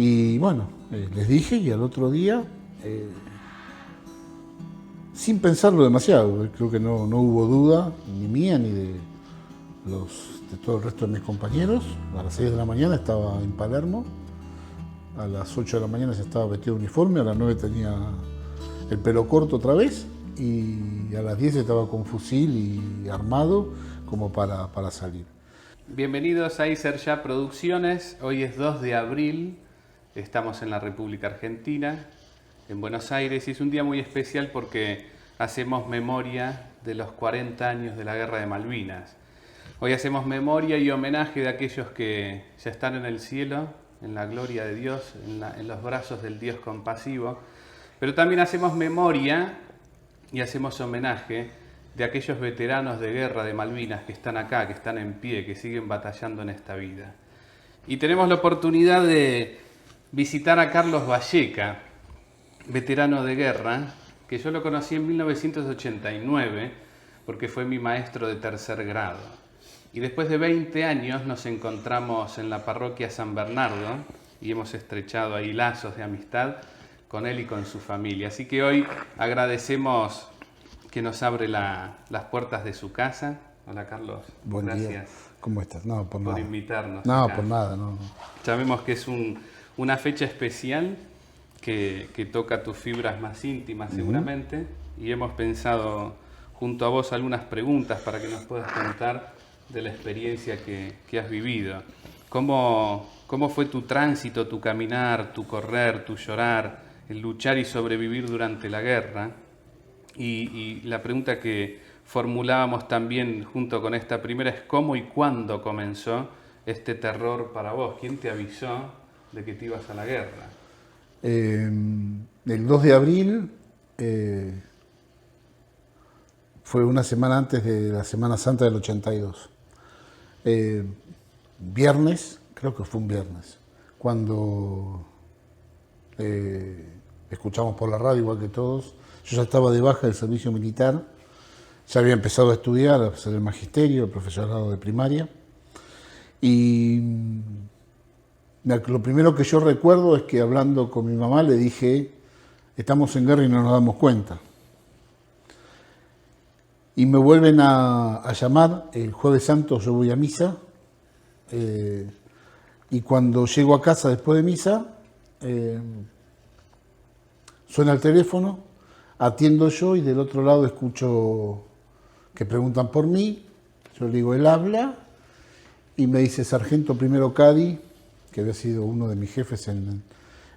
Y bueno, les dije y al otro día, sin pensarlo demasiado, creo que no hubo duda ni mía ni de todo el resto de mis compañeros. A las 6 de la mañana estaba en Palermo, a las 8 de la mañana ya estaba vestido de uniforme, a las 9 tenía el pelo corto otra vez y a las 10 estaba con fusil y armado como para salir. Bienvenidos a Iserya Producciones. Hoy es 2 de abril, estamos en la República Argentina, en Buenos Aires, y es un día muy especial porque hacemos memoria de los 40 años de la Guerra de Malvinas. Hoy hacemos memoria y homenaje de aquellos que ya están en el cielo, en la gloria de Dios, en los brazos del Dios compasivo, pero también hacemos memoria y hacemos homenaje de aquellos veteranos de guerra de Malvinas que están acá, que están en pie, que siguen batallando en esta vida. Y tenemos la oportunidad de visitar a Carlos Valleca, veterano de guerra, que yo lo conocí en 1989 porque fue mi maestro de tercer grado. Y después de 20 años nos encontramos en la parroquia San Bernardo y hemos estrechado ahí lazos de amistad con él y con su familia. Así que hoy agradecemos que nos abre las puertas de su casa. Hola Carlos, Buen gracias. día. ¿Cómo estás? No, por nada. Por invitarnos. No, acá. por nada, no. Sabemos que es una fecha especial que toca tus fibras más íntimas seguramente, y hemos pensado junto a vos algunas preguntas para que nos puedas contar de la experiencia que has vivido. ¿Cómo fue tu tránsito, tu caminar, tu correr, tu llorar, el luchar y sobrevivir durante la guerra? Y la pregunta que formulábamos también junto con esta primera es ¿cómo y cuándo comenzó este terror para vos? ¿Quién te avisó de que te ibas a la guerra? El 2 de abril fue una semana antes de la Semana Santa del 82. Viernes, creo que fue un viernes, cuando escuchamos por la radio igual que todos. Yo ya estaba de baja del servicio militar, ya había empezado a estudiar, a hacer el magisterio, el profesorado de primaria, y lo primero que yo recuerdo es que hablando con mi mamá le dije, estamos en guerra y no nos damos cuenta. Y me vuelven a llamar, el Jueves Santo yo voy a misa, y cuando llego a casa después de misa, suena el teléfono, atiendo yo y del otro lado escucho que preguntan por mí, yo le digo, él habla, y me dice, Sargento Primero Cadi, que había sido uno de mis jefes en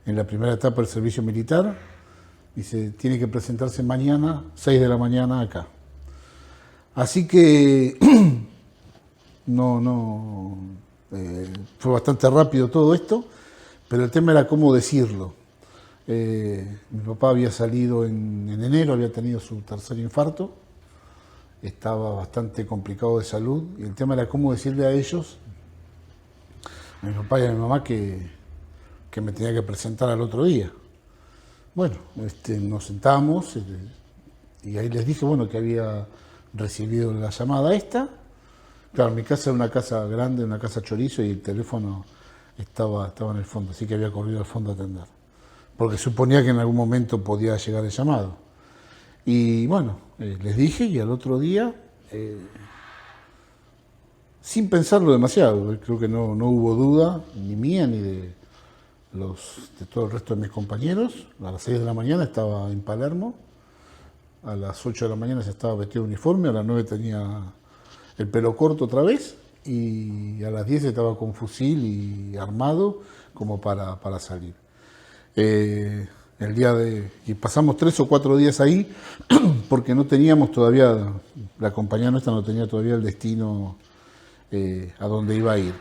la primera etapa del servicio militar, dice, tiene que presentarse mañana, 6 de la mañana acá. Así que fue bastante rápido todo esto, pero el tema era cómo decirlo. Mi papá había salido en enero, había tenido su tercer infarto, estaba bastante complicado de salud, y el tema era cómo decirle a ellos, a mi papá y a mi mamá, que me tenía que presentar al otro día. Bueno, nos sentamos y ahí les dije, bueno, que había recibido la llamada esta. Claro, mi casa era una casa grande, una casa chorizo, y el teléfono estaba en el fondo, así que había corrido al fondo a atender, porque suponía que en algún momento podía llegar el llamado. Y bueno, les dije, y al otro día, sin pensarlo demasiado, creo que no hubo duda, ni mía ni de todo el resto de mis compañeros. A las 6 de la mañana estaba en Palermo, a las 8 de la mañana ya estaba vestido de uniforme, a las 9 tenía el pelo corto otra vez, y a las 10 estaba con fusil y armado como para salir. Y pasamos 3 o 4 días ahí porque no teníamos todavía, la compañía nuestra no tenía todavía el destino a donde iba a ir.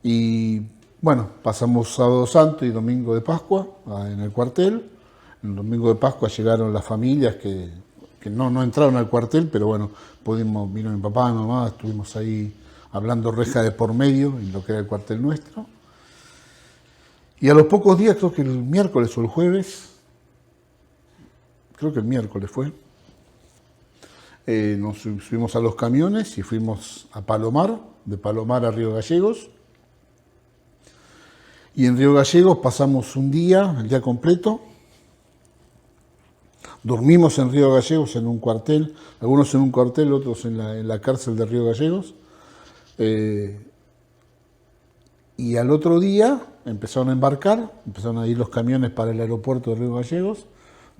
Y bueno, pasamos Sábado Santo y Domingo de Pascua en el cuartel. El Domingo de Pascua llegaron las familias que no entraron al cuartel, pero bueno, vino mi papá, mi mamá, estuvimos ahí hablando reja de por medio en lo que era el cuartel nuestro. Y a los pocos días, creo que el miércoles o el jueves, creo que el miércoles fue, nos subimos a los camiones y fuimos a Palomar, de Palomar a Río Gallegos. Y en Río Gallegos pasamos un día, el día completo. Dormimos en Río Gallegos en un cuartel, algunos en un cuartel, otros en la cárcel de Río Gallegos. Y al otro día empezaron a embarcar, empezaron a ir los camiones para el aeropuerto de Río Gallegos,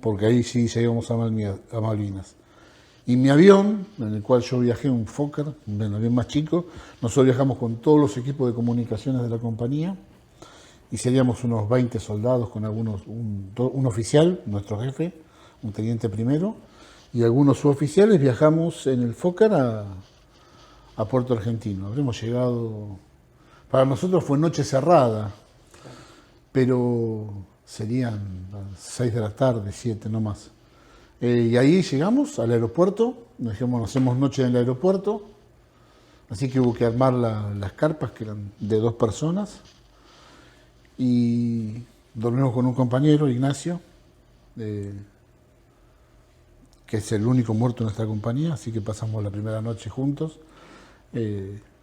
porque ahí sí llegamos a Malvinas. Y mi avión, en el cual yo viajé, un Fokker, un avión más chico, nosotros viajamos con todos los equipos de comunicaciones de la compañía, y seríamos unos 20 soldados con un oficial, nuestro jefe, un teniente primero, y algunos suboficiales. Viajamos en el Fokker a Puerto Argentino. Habremos llegado, para nosotros fue noche cerrada, pero serían las 6 de la tarde, 7 no más. Y ahí llegamos al aeropuerto, nos dijimos, hacemos noche en el aeropuerto, así que hubo que armar las carpas, que eran de 2 personas, y dormimos con un compañero, Ignacio, que es el único muerto en nuestra compañía, así que pasamos la primera noche juntos,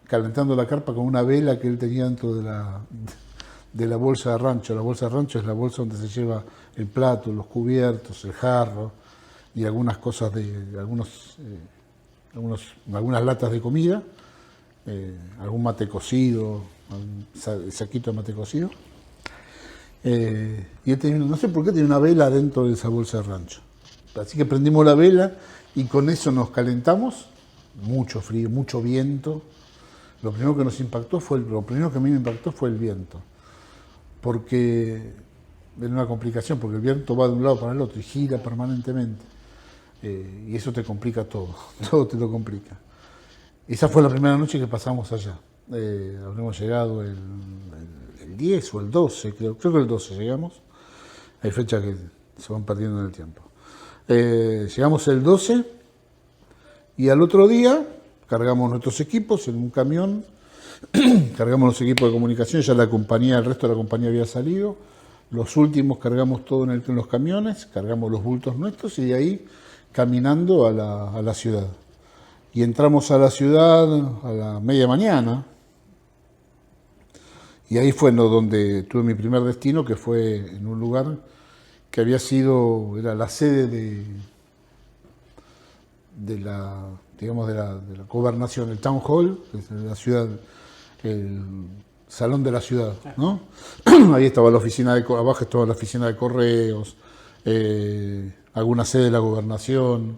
calentando la carpa con una vela que él tenía dentro de la bolsa de rancho. La bolsa de rancho es la bolsa donde se lleva el plato, los cubiertos, el jarro y algunas cosas algunas latas de comida, algún mate cocido, un saquito de mate cocido. Y él tenía, no sé por qué, tenía una vela dentro de esa bolsa de rancho. Así que prendimos la vela y con eso nos calentamos. Mucho frío, mucho viento. Lo primero que a mí me impactó fue el viento. Porque era una complicación, porque el viento va de un lado para el otro y gira permanentemente. Y eso te complica todo, todo te lo complica. Esa fue la primera noche que pasamos allá. Habremos llegado el 10 o el 12, creo que el 12 llegamos. Hay fechas que se van perdiendo en el tiempo. Llegamos el 12 y al otro día cargamos nuestros equipos en un camión, cargamos los equipos de comunicación, ya el resto de la compañía había salido. Los últimos cargamos todo en los camiones, cargamos los bultos nuestros y de ahí caminando a la ciudad. Y entramos a la ciudad a la media mañana. Y ahí fue donde tuve mi primer destino, que fue en un lugar que era la sede de la gobernación, el Town Hall, que es la ciudad, el salón de la ciudad, ¿no? Ahí estaba la oficina abajo estaba la oficina de correos, alguna sede de la gobernación,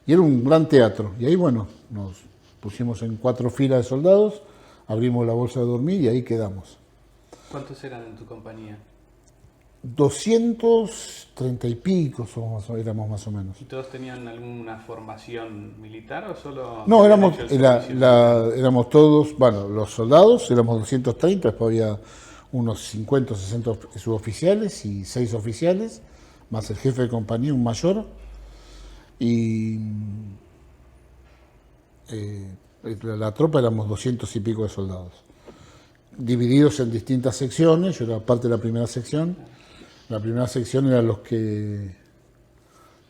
y era un gran teatro. Y ahí, bueno, nos pusimos en 4 filas de soldados, abrimos la bolsa de dormir y ahí quedamos. ¿Cuántos eran en tu compañía? 230 y pico éramos más o menos. ¿Y todos tenían alguna formación militar o solo...? No, éramos todos, bueno, los soldados éramos 230, después había unos 50 o 60 suboficiales y 6 oficiales, más el jefe de compañía, un mayor, y la tropa éramos 200 y pico de soldados, divididos en distintas secciones. Yo era parte de la primera sección. La primera sección era los que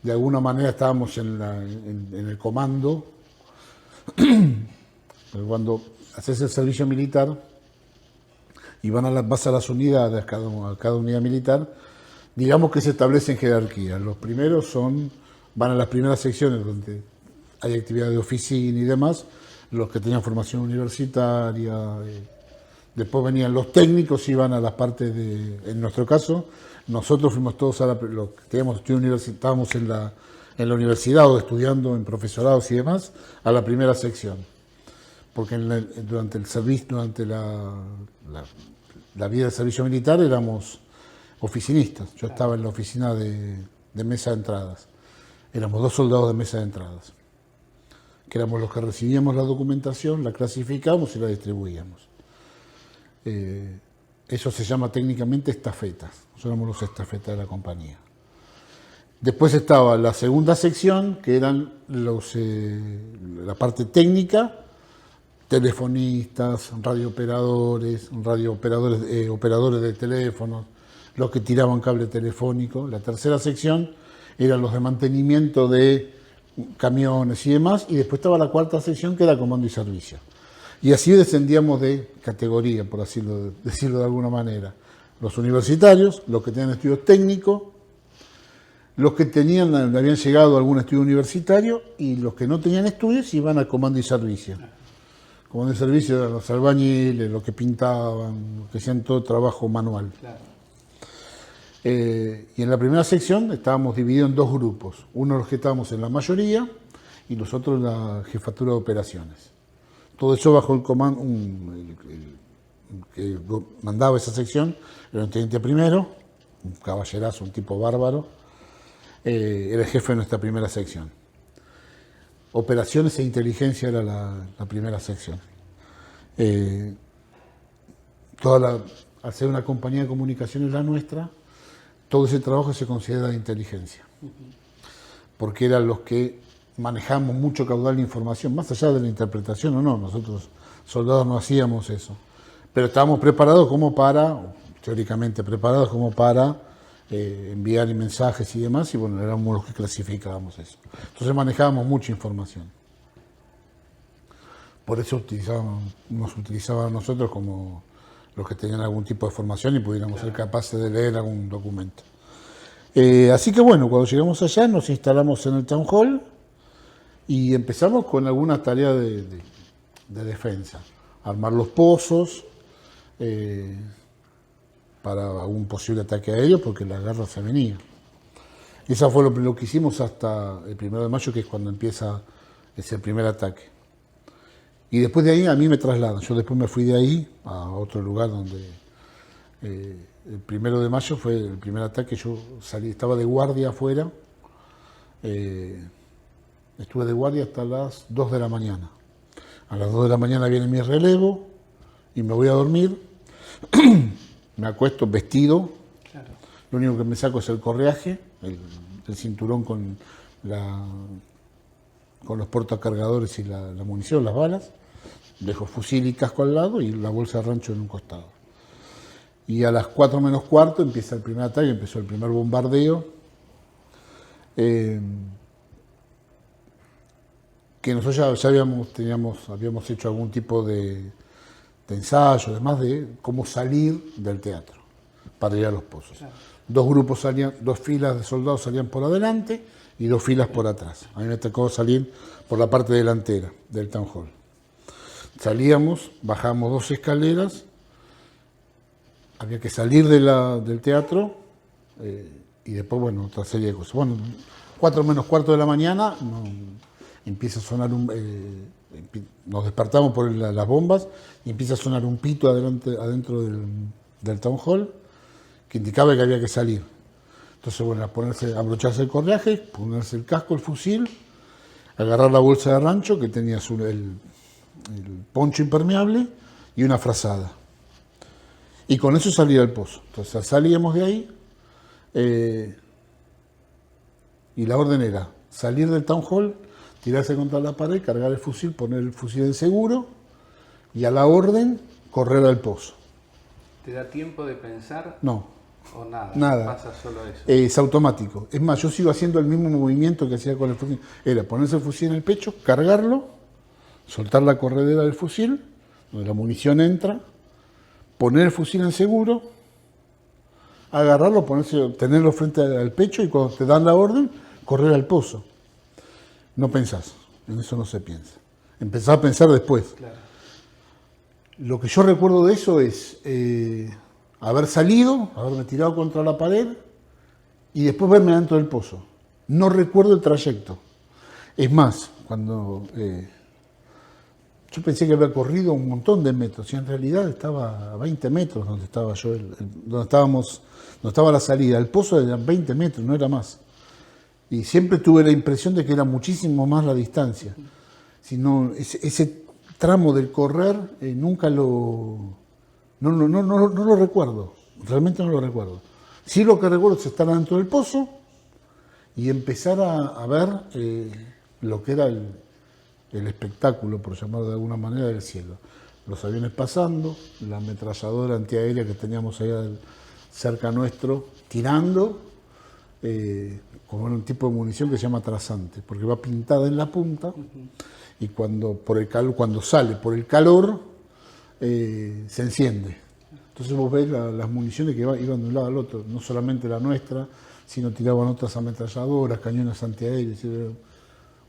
de alguna manera estábamos en el comando. Cuando haces el servicio militar y vas a las unidades, a cada unidad militar, digamos que se establecen jerarquías. Los primeros van a las primeras secciones donde hay actividad de oficina y demás, los que tenían formación universitaria. Después venían los técnicos, iban a las partes en nuestro caso, nosotros fuimos todos estábamos en la universidad o estudiando en profesorados y demás, a la primera sección. Porque durante el servicio, durante la vida del servicio militar éramos oficinistas. Yo estaba en la oficina de mesa de entradas. Éramos 2 soldados de mesa de entradas, que éramos los que recibíamos la documentación, la clasificábamos y la distribuíamos. Eso se llama técnicamente estafetas. Nosotros éramos los estafetas de la compañía. Después estaba la segunda sección, que eran la parte técnica, telefonistas, operadores de teléfonos, los que tiraban cable telefónico. La tercera sección eran los de mantenimiento de camiones y demás, y después estaba la cuarta sección, que era comando y servicio. Y así descendíamos de categoría, por así decirlo de alguna manera. Los universitarios, los que tenían estudios técnicos, los que habían llegado a algún estudio universitario y los que no tenían estudios iban a comando y servicio. Comando y servicio eran los albañiles, los que pintaban, los que hacían todo trabajo manual. Claro. Y en la primera sección estábamos divididos en dos grupos. Uno los que estábamos en la mayoría y los otros en la jefatura de operaciones. Todo eso bajo el comando, el que mandaba esa sección era un teniente primero, un caballerazo, un tipo bárbaro, era el jefe de nuestra primera sección. Operaciones e inteligencia era la primera sección. Al ser una compañía de comunicaciones la nuestra, todo ese trabajo se considera de inteligencia, porque eran los que manejamos mucho caudal de información, más allá de la interpretación o no, nosotros soldados no hacíamos eso, pero estábamos preparados teóricamente preparados como para enviar mensajes y demás, y bueno, éramos los que clasificábamos eso. Entonces manejábamos mucha información. Por eso nos utilizaban a nosotros como los que tenían algún tipo de formación y pudiéramos ser capaces de leer algún documento. Así que bueno, cuando llegamos allá nos instalamos en el Town Hall y empezamos con alguna tarea de defensa. Armar los pozos para algún posible ataque aéreo porque la guerra se venía. Eso fue lo que hicimos hasta el 1 de mayo, que es cuando empieza ese primer ataque. Y después de ahí a mí me trasladan. Yo después me fui de ahí a otro lugar donde el 1 de mayo fue el primer ataque. Yo estaba de guardia afuera. Estuve de guardia hasta las 2 de la mañana. A las 2 de la mañana viene mi relevo y me voy a dormir. Me acuesto vestido. Claro. Lo único que me saco es el correaje, el cinturón con los portacargadores y la munición, las balas. Dejo fusil y casco al lado y la bolsa de rancho en un costado. Y a las 4 menos cuarto empieza el primer ataque, empezó el primer bombardeo. Que nosotros ya habíamos hecho algún tipo de ensayo, además de cómo salir del teatro para ir a los pozos. Claro. Dos filas de soldados salían por adelante y 2 filas por atrás. A mí me tocó salir por la parte delantera del Town Hall. Salíamos, bajamos 2 escaleras, había que salir del teatro y después, bueno, otra serie de cosas. Bueno, 4 menos cuarto de la mañana empieza a sonar nos despertamos por las bombas y empieza a sonar un pito adentro del Town Hall que indicaba que había que salir. Entonces, bueno, abrocharse el correaje, ponerse el casco, el fusil, agarrar la bolsa de rancho que tenía el poncho impermeable y una frazada. Y con eso salía del pozo. Entonces salíamos de ahí y la orden era salir del Town Hall, tirarse contra la pared, cargar el fusil, poner el fusil en seguro y a la orden correr al pozo. ¿Te da tiempo de pensar? No. ¿O nada? Nada. ¿Pasa solo eso? Es automático. Es más, yo sigo haciendo el mismo movimiento que hacía con el fusil. Era ponerse el fusil en el pecho, cargarlo, soltar la corredera del fusil, donde la munición entra, poner el fusil en seguro, agarrarlo, tenerlo frente al pecho y cuando te dan la orden, correr al pozo. No pensás, en eso no se piensa. Empezás a pensar después. Claro. Lo que yo recuerdo de eso es haber salido, haberme tirado contra la pared y después verme dentro del pozo. No recuerdo el trayecto. Es más, cuando yo pensé que había corrido un montón de metros y en realidad estaba a 20 metros donde estaba yo, donde estaba la salida. El pozo era 20 metros, no era más. Y siempre tuve la impresión de que era muchísimo más la distancia. Sino ese tramo del correr nunca no lo recuerdo. Realmente no lo recuerdo. Sí, lo que recuerdo es estar dentro del pozo y empezar a ver lo que era el espectáculo, por llamarlo de alguna manera, del cielo. Los aviones pasando, la ametralladora antiaérea que teníamos allá cerca nuestro, tirando, con un tipo de munición que se llama trazante, porque va pintada en la punta y cuando sale por el calor se enciende. Entonces vos ves las municiones que iban de un lado al otro, no solamente la nuestra, sino tiraban otras ametralladoras, cañones antiaéreos.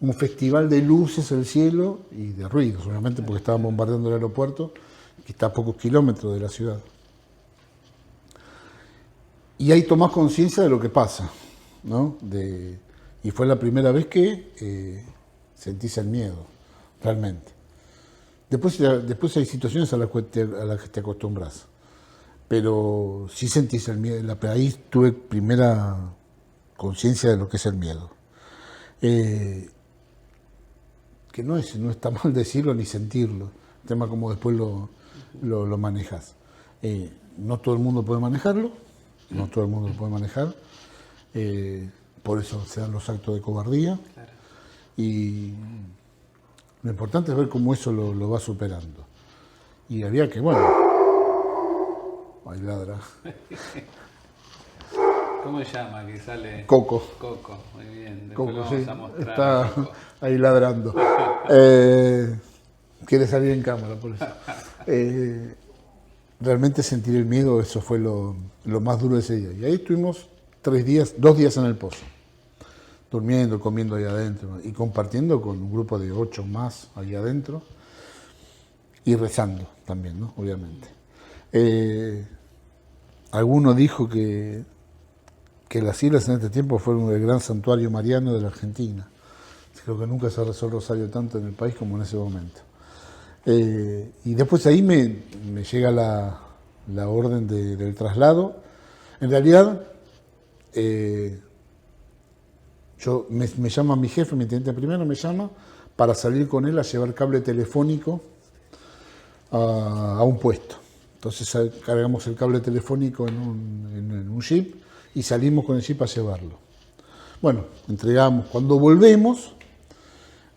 Un festival de luces el cielo y de ruidos, obviamente, porque estaban bombardeando el aeropuerto, que está a pocos kilómetros de la ciudad. Y ahí tomás conciencia de lo que pasa, ¿no? Y fue la primera vez que sentís el miedo, realmente. Después hay situaciones a las que te acostumbras, pero sí sentís el miedo. Ahí tuve primera conciencia de lo que es el miedo. Que no está mal decirlo ni sentirlo, el tema como después lo manejas. No todo el mundo puede manejarlo, no todo el mundo lo puede manejar, por eso se dan los actos de cobardía. Claro. Y lo importante es ver cómo eso lo va superando. Y había que, bueno, ahí ladra. ¿Cómo se llama que sale? Coco. Coco, muy bien. Después Coco, lo vamos sí, a mostrar. está Coco. ahí ladrando. Quiere salir en cámara, por eso. Realmente sentir el miedo, eso fue lo más duro de ese día. Y ahí estuvimos 2 días en el pozo, durmiendo, comiendo ahí adentro y compartiendo con un grupo de 8 más ahí adentro y rezando también, ¿no? Obviamente. Alguno dijo que las islas en este tiempo fueron el gran santuario mariano de la Argentina. Creo que nunca se rezó el rosario tanto en el país como en ese momento. Y después ahí me llega la orden del traslado. En realidad, me llama mi jefe, mi teniente primero, me llama para salir con él a llevar cable telefónico a un puesto. Entonces cargamos el cable telefónico en un jeep y salimos con el jeep a llevarlo. Bueno, entregamos. Cuando volvemos,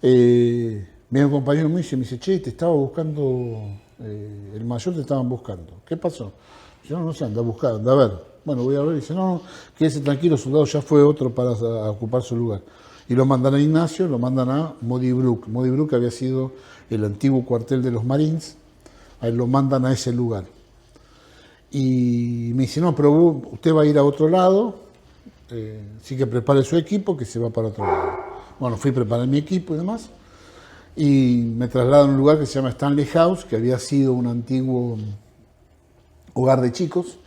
mi compañero me dice, che, te estaba buscando, el mayor te estaban buscando. ¿Qué pasó? Yo no sé, anda a buscar, anda a ver. Bueno, voy a ver. Y dice, no, quédese tranquilo, soldado, ya fue otro para ocupar su lugar. Y lo mandan a Ignacio, lo mandan a Modi Brook. Modi Brook había sido el antiguo cuartel de los Marines. A él lo mandan a ese lugar. Y me dice, no, pero usted va a ir a otro lado, sí que prepare su equipo, que se va para otro lado. Bueno, fui a preparar mi equipo y demás, y me trasladaron a un lugar que se llama Stanley House, que había sido un antiguo hogar de chicos,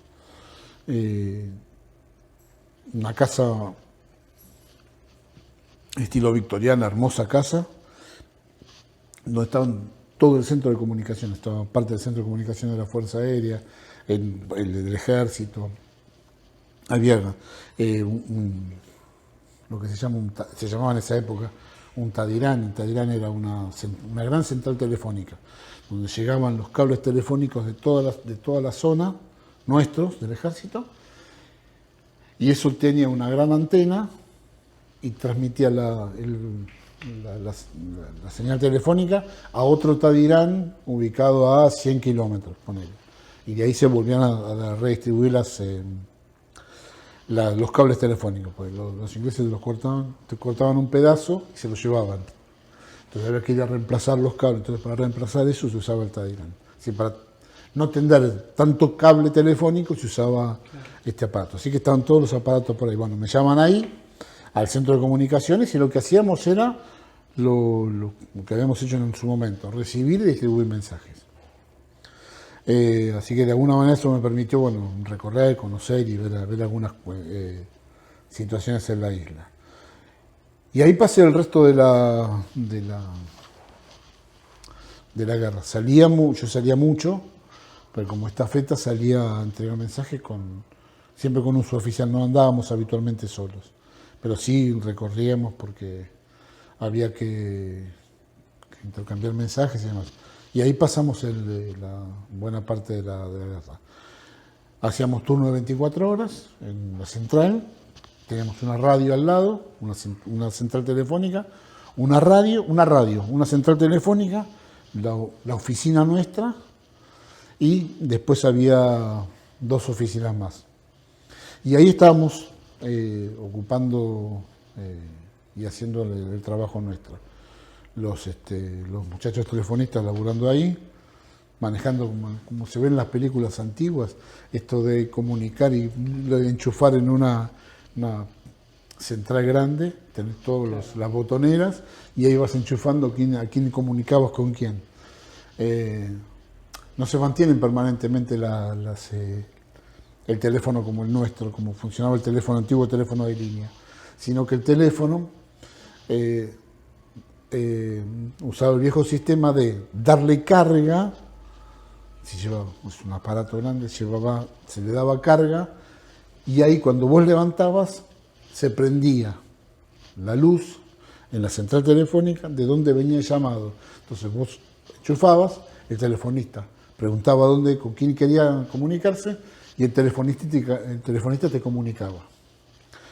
una casa estilo victoriana, hermosa casa, donde estaban todo el centro de comunicación, estaba parte del centro de comunicación de la Fuerza Aérea, el del Ejército. Había lo que se llamaba en esa época un Tadirán. Un Tadirán era una gran central telefónica, donde llegaban los cables telefónicos de toda la zona, nuestros, del Ejército, y eso tenía una gran antena y transmitía la señal telefónica a otro Tadirán ubicado a 100 kilómetros, ponele. Y de ahí se volvían a redistribuir los cables telefónicos, porque los ingleses te cortaban un pedazo y se lo llevaban. Entonces había que ir a reemplazar los cables. Entonces para reemplazar eso se usaba el Tadirán. Así, para no tender tanto cable telefónico se usaba este aparato. Así que estaban todos los aparatos por ahí. Bueno, me llaman ahí, al centro de comunicaciones, y lo que hacíamos era lo que habíamos hecho en su momento, recibir y distribuir mensajes. Así que de alguna manera eso me permitió, bueno, recorrer, conocer y ver algunas situaciones en la isla. Y ahí pasé el resto de la guerra. Yo salía mucho, pero como estafeta salía a entregar mensajes siempre con un suboficial, no andábamos habitualmente solos. Pero sí recorríamos porque había que intercambiar mensajes y demás. Y ahí pasamos la buena parte de la guerra. Hacíamos turno de 24 horas en la central, teníamos una radio al lado, una central telefónica, una central telefónica, la oficina nuestra, y después había 2 oficinas más. Y ahí estábamos ocupando y haciendo el trabajo nuestro. Los muchachos telefonistas laburando ahí, manejando como se ve en las películas antiguas, esto de comunicar y de enchufar en una central grande, tenés todas las botoneras y ahí vas enchufando a quién comunicabas con quién. No se mantienen permanentemente el teléfono como el nuestro, como funcionaba el teléfono antiguo, el teléfono de línea, sino que el teléfono usaba el viejo sistema de darle carga. Si llevaba un aparato grande, se le daba carga y ahí cuando vos levantabas se prendía la luz en la central telefónica de dónde venía el llamado. Entonces vos enchufabas, el telefonista preguntaba con quién quería comunicarse y el telefonista te comunicaba.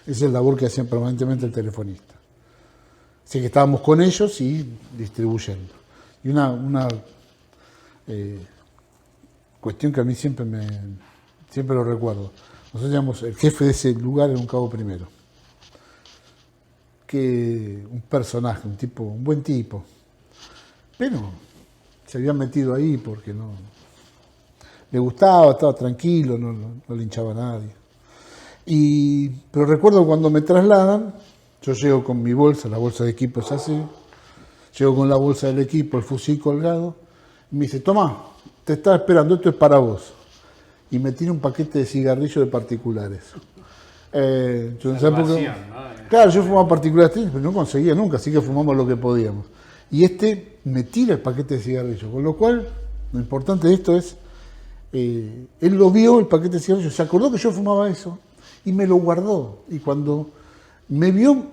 Esa es la labor que hacía permanentemente el telefonista. Así que estábamos con ellos y distribuyendo. Y una cuestión que a mí siempre lo recuerdo. Nosotros teníamos, el jefe de ese lugar era un cabo primero. Que un personaje, un buen tipo. Pero se había metido ahí porque no le gustaba, estaba tranquilo, no le hinchaba a nadie. Pero recuerdo cuando me trasladan, yo llego con mi bolsa, la bolsa de equipo es así, llego con la bolsa del equipo, el fusil colgado, y me dice, tomá, te estaba esperando, esto es para vos. Y me tira un paquete de cigarrillos de particulares. Yo no sé por qué. Claro, yo fumaba particulares, pero no conseguía nunca, así que fumamos lo que podíamos. Y me tira el paquete de cigarrillos, con lo cual, lo importante de esto es, él lo vio, el paquete de cigarrillos, se acordó que yo fumaba eso, y me lo guardó. Y cuando me vio,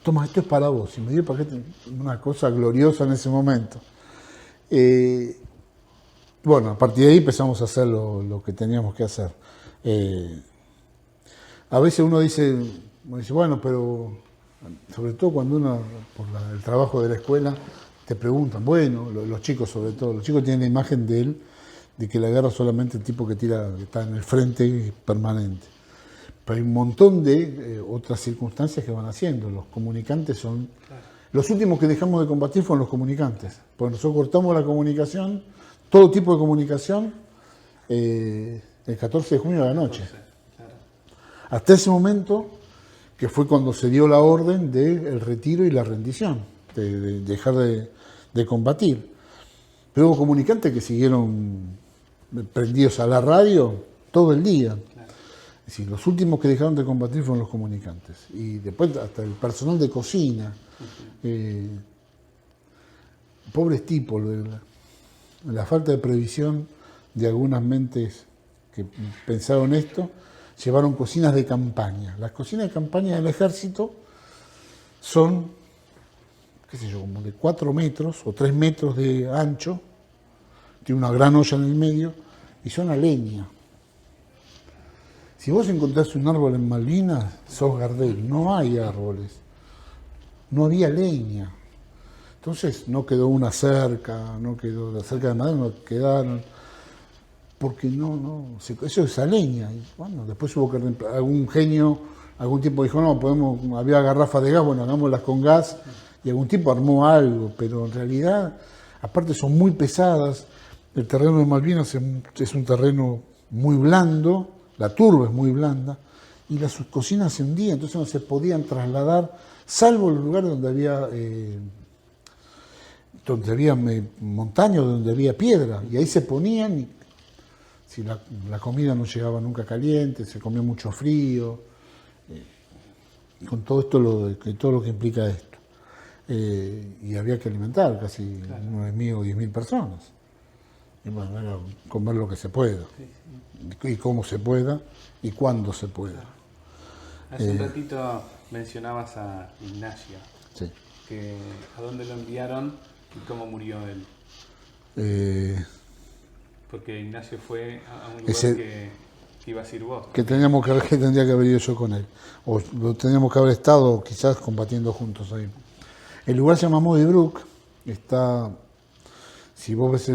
toma, esto es para vos, y me dio el paquete, una cosa gloriosa en ese momento. Bueno, a partir de ahí empezamos a hacer lo que teníamos que hacer. A veces uno dice, bueno, pero sobre todo cuando uno, por el trabajo de la escuela, te preguntan, bueno, los chicos sobre todo, los chicos tienen la imagen de él, de que la guerra es solamente el tipo que está en el frente permanente. Pero hay un montón de otras circunstancias que van haciendo. Los comunicantes son... Claro. Los últimos que dejamos de combatir fueron los comunicantes, porque nosotros cortamos la comunicación, todo tipo de comunicación, el 14 de junio a la noche. Claro. Hasta ese momento, que fue cuando se dio la orden del retiro y la rendición, de dejar de combatir. Pero hubo comunicantes que siguieron prendidos a la radio todo el día. Claro. Es decir, los últimos que dejaron de combatir fueron los comunicantes. Y después hasta el personal de cocina. Pobres tipos, la falta de previsión de algunas mentes que pensaron esto, llevaron cocinas de campaña. Las cocinas de campaña del ejército son, qué sé yo, como de 4 metros o 3 metros de ancho, tiene una gran olla en el medio y son a leña. Si vos encontrás un árbol en Malvinas, sos Gardel, no hay árboles, no había leña. Entonces no quedó una cerca, no quedó la cerca de madera, no quedaron, porque eso es a leña. Y bueno, después hubo que algún genio, algún tipo dijo, no, había garrafas de gas, bueno, hagámoslas con gas, y algún tipo armó algo, pero en realidad, aparte son muy pesadas, el terreno de Malvinas es un terreno muy blando, la turba es muy blanda, y las cocinas se hundían, entonces no se podían trasladar, salvo los lugares donde había montañas, donde había piedra, y ahí se ponían, y si la comida no llegaba nunca caliente, se comía mucho frío, con todo esto, todo lo que implica esto. Y había que alimentar casi 9.000 o 10.000 personas. Y bueno, era comer lo que se pueda, y cómo se pueda, y cuándo se pueda. Hace un ratito mencionabas a Ignacio, sí. ¿A dónde lo enviaron y cómo murió él? Porque Ignacio fue a un lugar que ibas a ir vos. Que tendría que haber ido yo con él, o tendríamos que haber estado quizás combatiendo juntos ahí. El lugar se llama Modibrook, está, si vos ves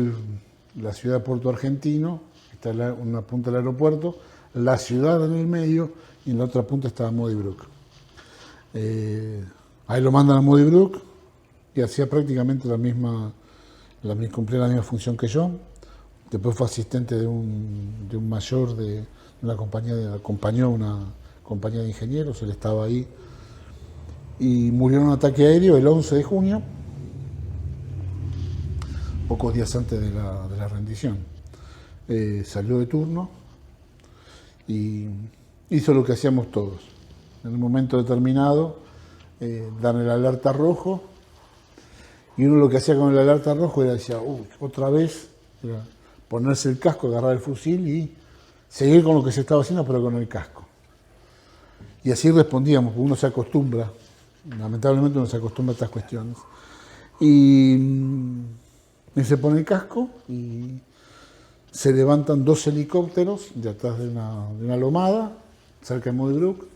la ciudad de Puerto Argentino, está una punta del aeropuerto, la ciudad en el medio y en la otra punta estaba Muddy Brook. Ahí lo mandan a Muddy Brook y hacía prácticamente cumplía la misma función que yo. Después fue asistente de un mayor de una compañía, acompañó una compañía de ingenieros, él estaba ahí y murió en un ataque aéreo el 11 de junio, pocos días antes de la rendición. Salió de turno y hizo lo que hacíamos todos. En un momento determinado dan el alerta rojo y uno lo que hacía con el alerta rojo era decía, otra vez, era ponerse el casco, agarrar el fusil y seguir con lo que se estaba haciendo pero con el casco. Y así respondíamos, porque uno se acostumbra, lamentablemente uno se acostumbra a estas cuestiones. Y se pone el casco y se levantan 2 helicópteros de atrás de una lomada, cerca de Muddy Brook.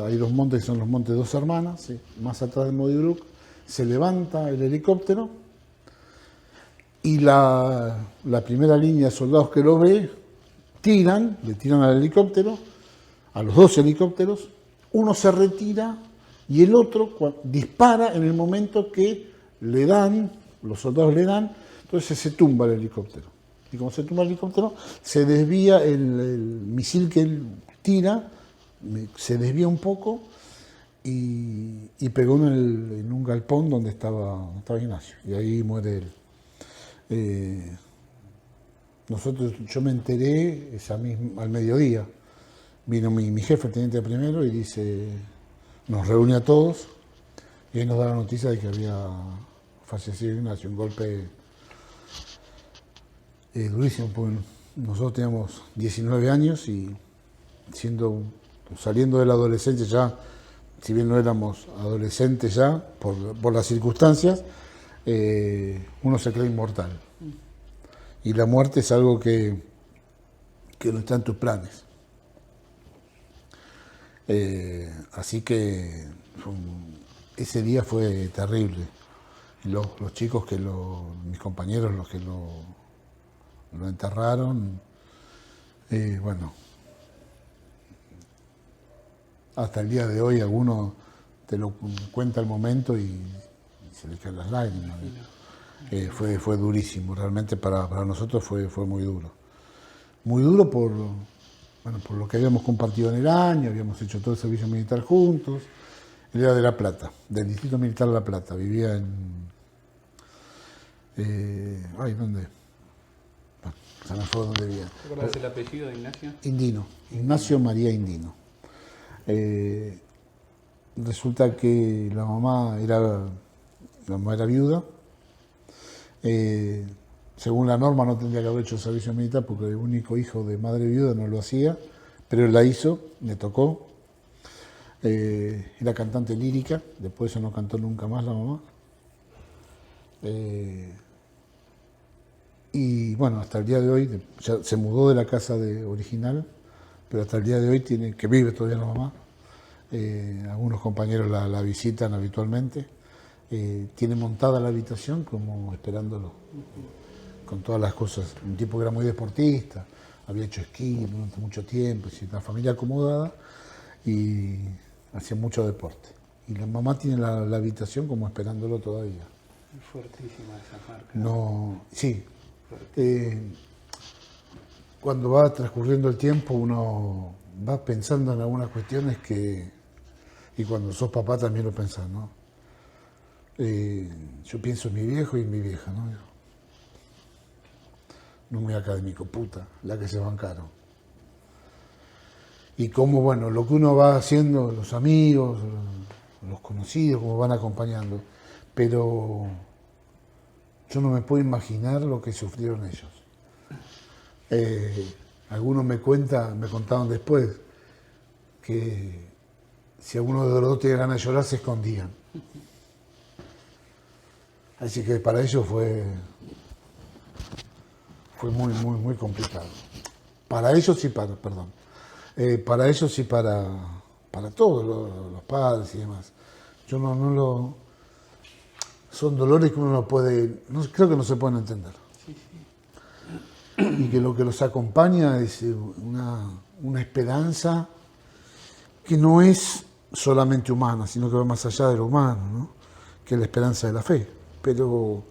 Hay 2 montes que son los montes Dos Hermanas, ¿sí? Más atrás de Muddy Brook. Se levanta el helicóptero y la primera línea de soldados que lo ve, le tiran al helicóptero, a los 2 helicópteros, uno se retira y el otro dispara en el momento que los soldados le dan, entonces se tumba el helicóptero. Y como se tumba el helicóptero, se desvía el misil que él tira, se desvía un poco y pegó en un galpón donde estaba Ignacio. Y ahí muere él. Yo me enteré al mediodía. Vino mi jefe, el teniente primero, y nos reúne a todos y ahí nos da la noticia de que había fallecido Ignacio, un golpe durísimo, porque nosotros teníamos 19 años y saliendo de la adolescencia ya, si bien no éramos adolescentes ya, por las circunstancias, uno se cree inmortal. Y la muerte es algo que no está en tus planes. Así que ese día fue terrible. Los chicos mis compañeros, los que lo enterraron, bueno, hasta el día de hoy alguno te lo cuenta el momento y se le caen las lágrimas. Fue durísimo, realmente para nosotros fue muy duro. Muy duro por lo que habíamos compartido en el año, habíamos hecho todo el servicio militar juntos. Él era de La Plata, del Distrito Militar La Plata, vivía ¿dónde? Bueno, se me fue donde vivía. ¿Te acuerdas el apellido de Ignacio? Indino, Ignacio María Indino. Resulta que la mamá era viuda. Según la norma no tendría que haber hecho el servicio militar porque el único hijo de madre viuda no lo hacía, pero él la hizo, le tocó. Era cantante lírica, después eso no cantó nunca más la mamá. Y bueno, hasta el día de hoy, ya se mudó de la casa original, pero hasta el día de hoy que vive todavía la mamá. Algunos compañeros la visitan habitualmente. Tiene montada la habitación como esperándolo, con todas las cosas. Un tipo que era muy deportista, había hecho esquí durante mucho tiempo, una familia acomodada y hacía mucho deporte. Y la mamá tiene la habitación como esperándolo todavía. Es fuertísima esa marca. No, sí. Cuando va transcurriendo el tiempo uno va pensando en algunas cuestiones y cuando sos papá también lo pensás, ¿no? Yo pienso en mi viejo y en mi vieja, ¿no? No muy académico, puta, la que se bancaron. Y cómo, bueno, lo que uno va haciendo, los amigos, los conocidos, cómo van acompañando. Pero yo no me puedo imaginar lo que sufrieron ellos. Algunos me contaban después que si alguno de los dos tenía ganas de llorar, se escondían. Así que para ellos fue muy, muy, muy complicado. Para ellos y para ellos y para todos los padres y demás. Yo son dolores que uno no puede, creo que no se pueden entender. Sí. Y que lo que los acompaña es una esperanza que no es solamente humana, sino que va más allá de lo humano, ¿no? Que es la esperanza de la fe. Pero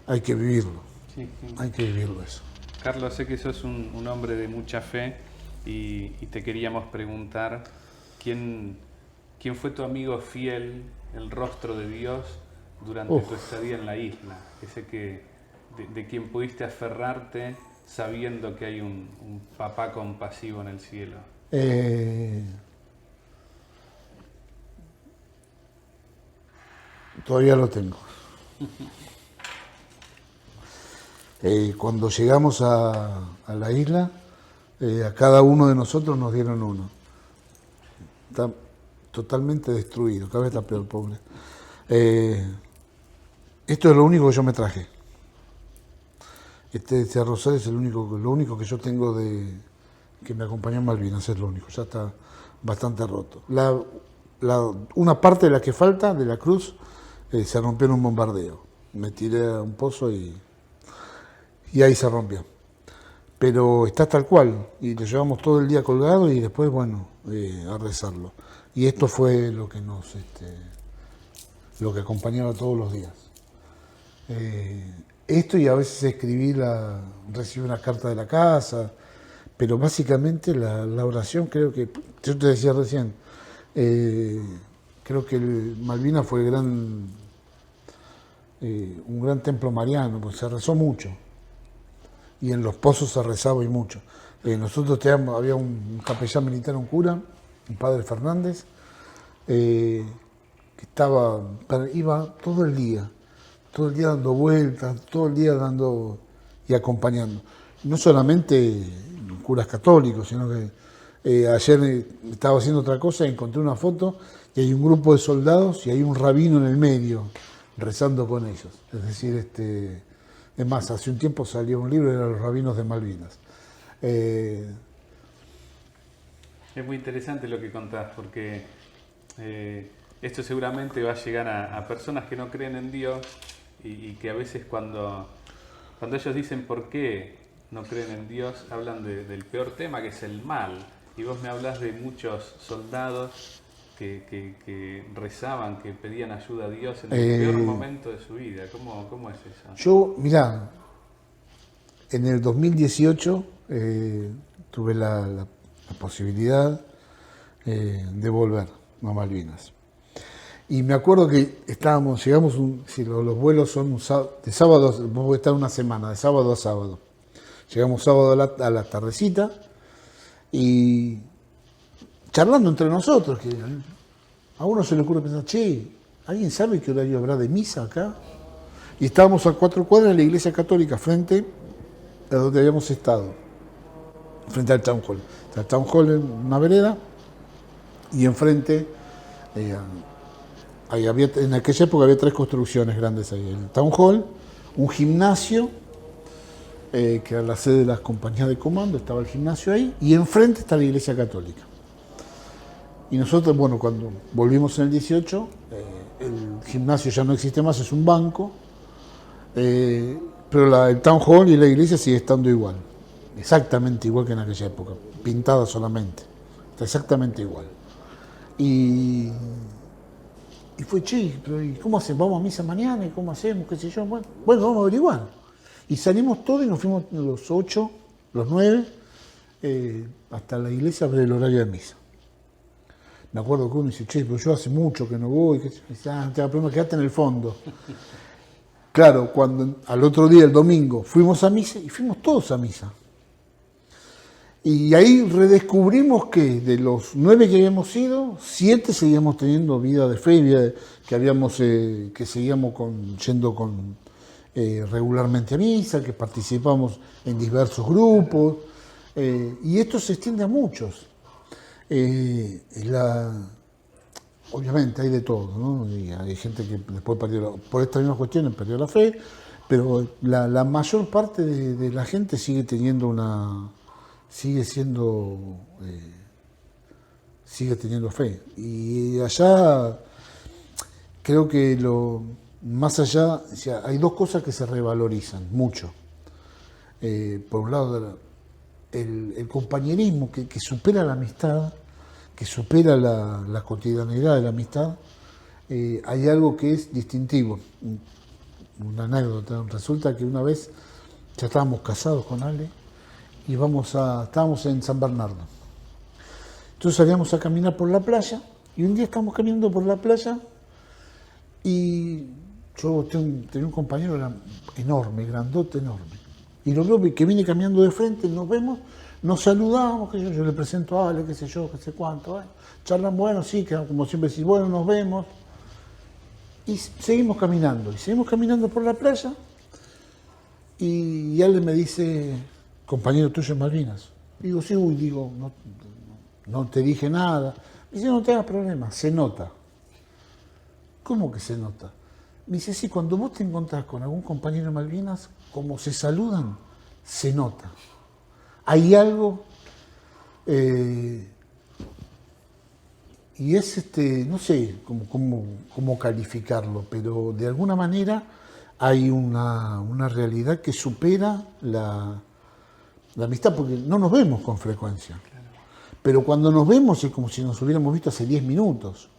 hay que vivirlo, Sí, sí. hay que vivirlo eso. Carlos, sé que sos un hombre de mucha fe y te queríamos preguntar quién fue tu amigo fiel, el rostro de Dios durante tu estadía en la isla, ese que de quien pudiste aferrarte sabiendo que hay un papá compasivo en el cielo. Todavía lo tengo. Cuando llegamos a la isla, a cada uno de nosotros nos dieron uno. Está totalmente destruido, cada vez está peor, pobre. Esto es lo único que yo me traje. Este rosario es lo único que yo tengo que me acompañó en Malvinas, es lo único, ya está bastante roto. Una parte de la que falta, de la cruz, se rompió en un bombardeo. Me tiré a un pozo y ahí se rompió. Pero está tal cual, y lo llevamos todo el día colgado y después, bueno, a rezarlo. Y esto fue lo que lo que acompañaba todos los días. Esto y a veces recibí una carta de la casa, pero básicamente la oración creo que, yo te decía recién, creo que Malvinas fue un gran templo mariano, pues se rezó mucho. Y en los pozos se rezaba y mucho. Nosotros había un capellán militar, un cura, un padre Fernández, que iba todo el día dando vueltas, todo el día dando y acompañando. No solamente curas católicos, sino que ayer estaba haciendo otra cosa y encontré una foto y hay un grupo de soldados y hay un rabino en el medio rezando con ellos. Es decir, es más, hace un tiempo salió un libro, eran los rabinos de Malvinas. Es muy interesante lo que contás, porque esto seguramente va a llegar a personas que no creen en Dios y que a veces cuando ellos dicen por qué no creen en Dios, hablan del peor tema, que es el mal. Y vos me hablás de muchos soldados que rezaban, que pedían ayuda a Dios en el peor momento de su vida. ¿Cómo es eso? Yo, mirá, en el 2018 tuve la posibilidad de volver a Malvinas. Y me acuerdo que llegamos, si los vuelos son de sábado, vos podés estar una semana, de sábado a sábado. Llegamos sábado a la tardecita y charlando entre nosotros, que a uno se le ocurre pensar, che, ¿alguien sabe qué horario habrá de misa acá? Y estábamos a 4 cuadras de la iglesia católica, frente a donde habíamos estado, frente al Town Hall. El Town Hall en una vereda y enfrente, en aquella época había 3 construcciones grandes ahí. El Town Hall, un gimnasio, que era la sede de las compañías de comando, estaba el gimnasio ahí, y enfrente está la iglesia católica. Y nosotros, bueno, cuando volvimos en el 18, el gimnasio ya no existe más, es un banco, pero el Town Hall y la iglesia sigue estando igual, exactamente igual que en aquella época, pintada solamente, está exactamente igual. Y fue, che, pero ¿y cómo hacemos? ¿Vamos a misa mañana? ¿Y cómo hacemos? ¿Qué sé yo? Bueno, vamos a averiguar. Y salimos todos y nos fuimos los 8, los 9, hasta la iglesia a ver el horario de misa. Me acuerdo que uno dice, che, pero yo hace mucho que no voy. Que dice, pero quedaste en el fondo. Claro, cuando al otro día, el domingo, fuimos a misa y fuimos todos a misa. Y ahí redescubrimos que de los 9 que habíamos ido, 7 seguíamos teniendo vida de fe, que seguíamos yendo regularmente a misa, que participamos en diversos grupos, y esto se extiende a muchos. Obviamente hay de todo, ¿no? Y hay gente que después por estas mismas cuestiones perdió la fe, pero la mayor parte de la gente sigue teniendo sigue teniendo fe. Y allá creo que más allá, o sea, hay 2 cosas que se revalorizan mucho. Por un lado, el compañerismo que supera la amistad, que supera la cotidianidad de la amistad, hay algo que es distintivo. Una anécdota, resulta que una vez ya estábamos casados con Ale y estábamos en San Bernardo. Entonces salíamos a caminar por la playa y un día estábamos caminando por la playa y yo tenía un compañero era enorme, grandote, enorme. Y lo veo que viene caminando de frente, nos vemos, nos saludamos, que yo le presento a Ale, qué sé yo, qué sé cuánto. Charlan, bueno, sí, que como siempre decís, bueno, nos vemos. Y seguimos caminando por la playa. Y Ale me dice, compañero tuyo en Malvinas. Digo, sí, no te dije nada. Me dice, no te hagas problema, se nota. ¿Cómo que se nota? Me dice, sí, cuando vos te encontrás con algún compañero de Malvinas, como se saludan, se nota. Hay algo, y es, no sé cómo calificarlo, pero de alguna manera hay una realidad que supera la amistad, porque no nos vemos con frecuencia. Claro. Pero cuando nos vemos es como si nos hubiéramos visto hace 10 minutos.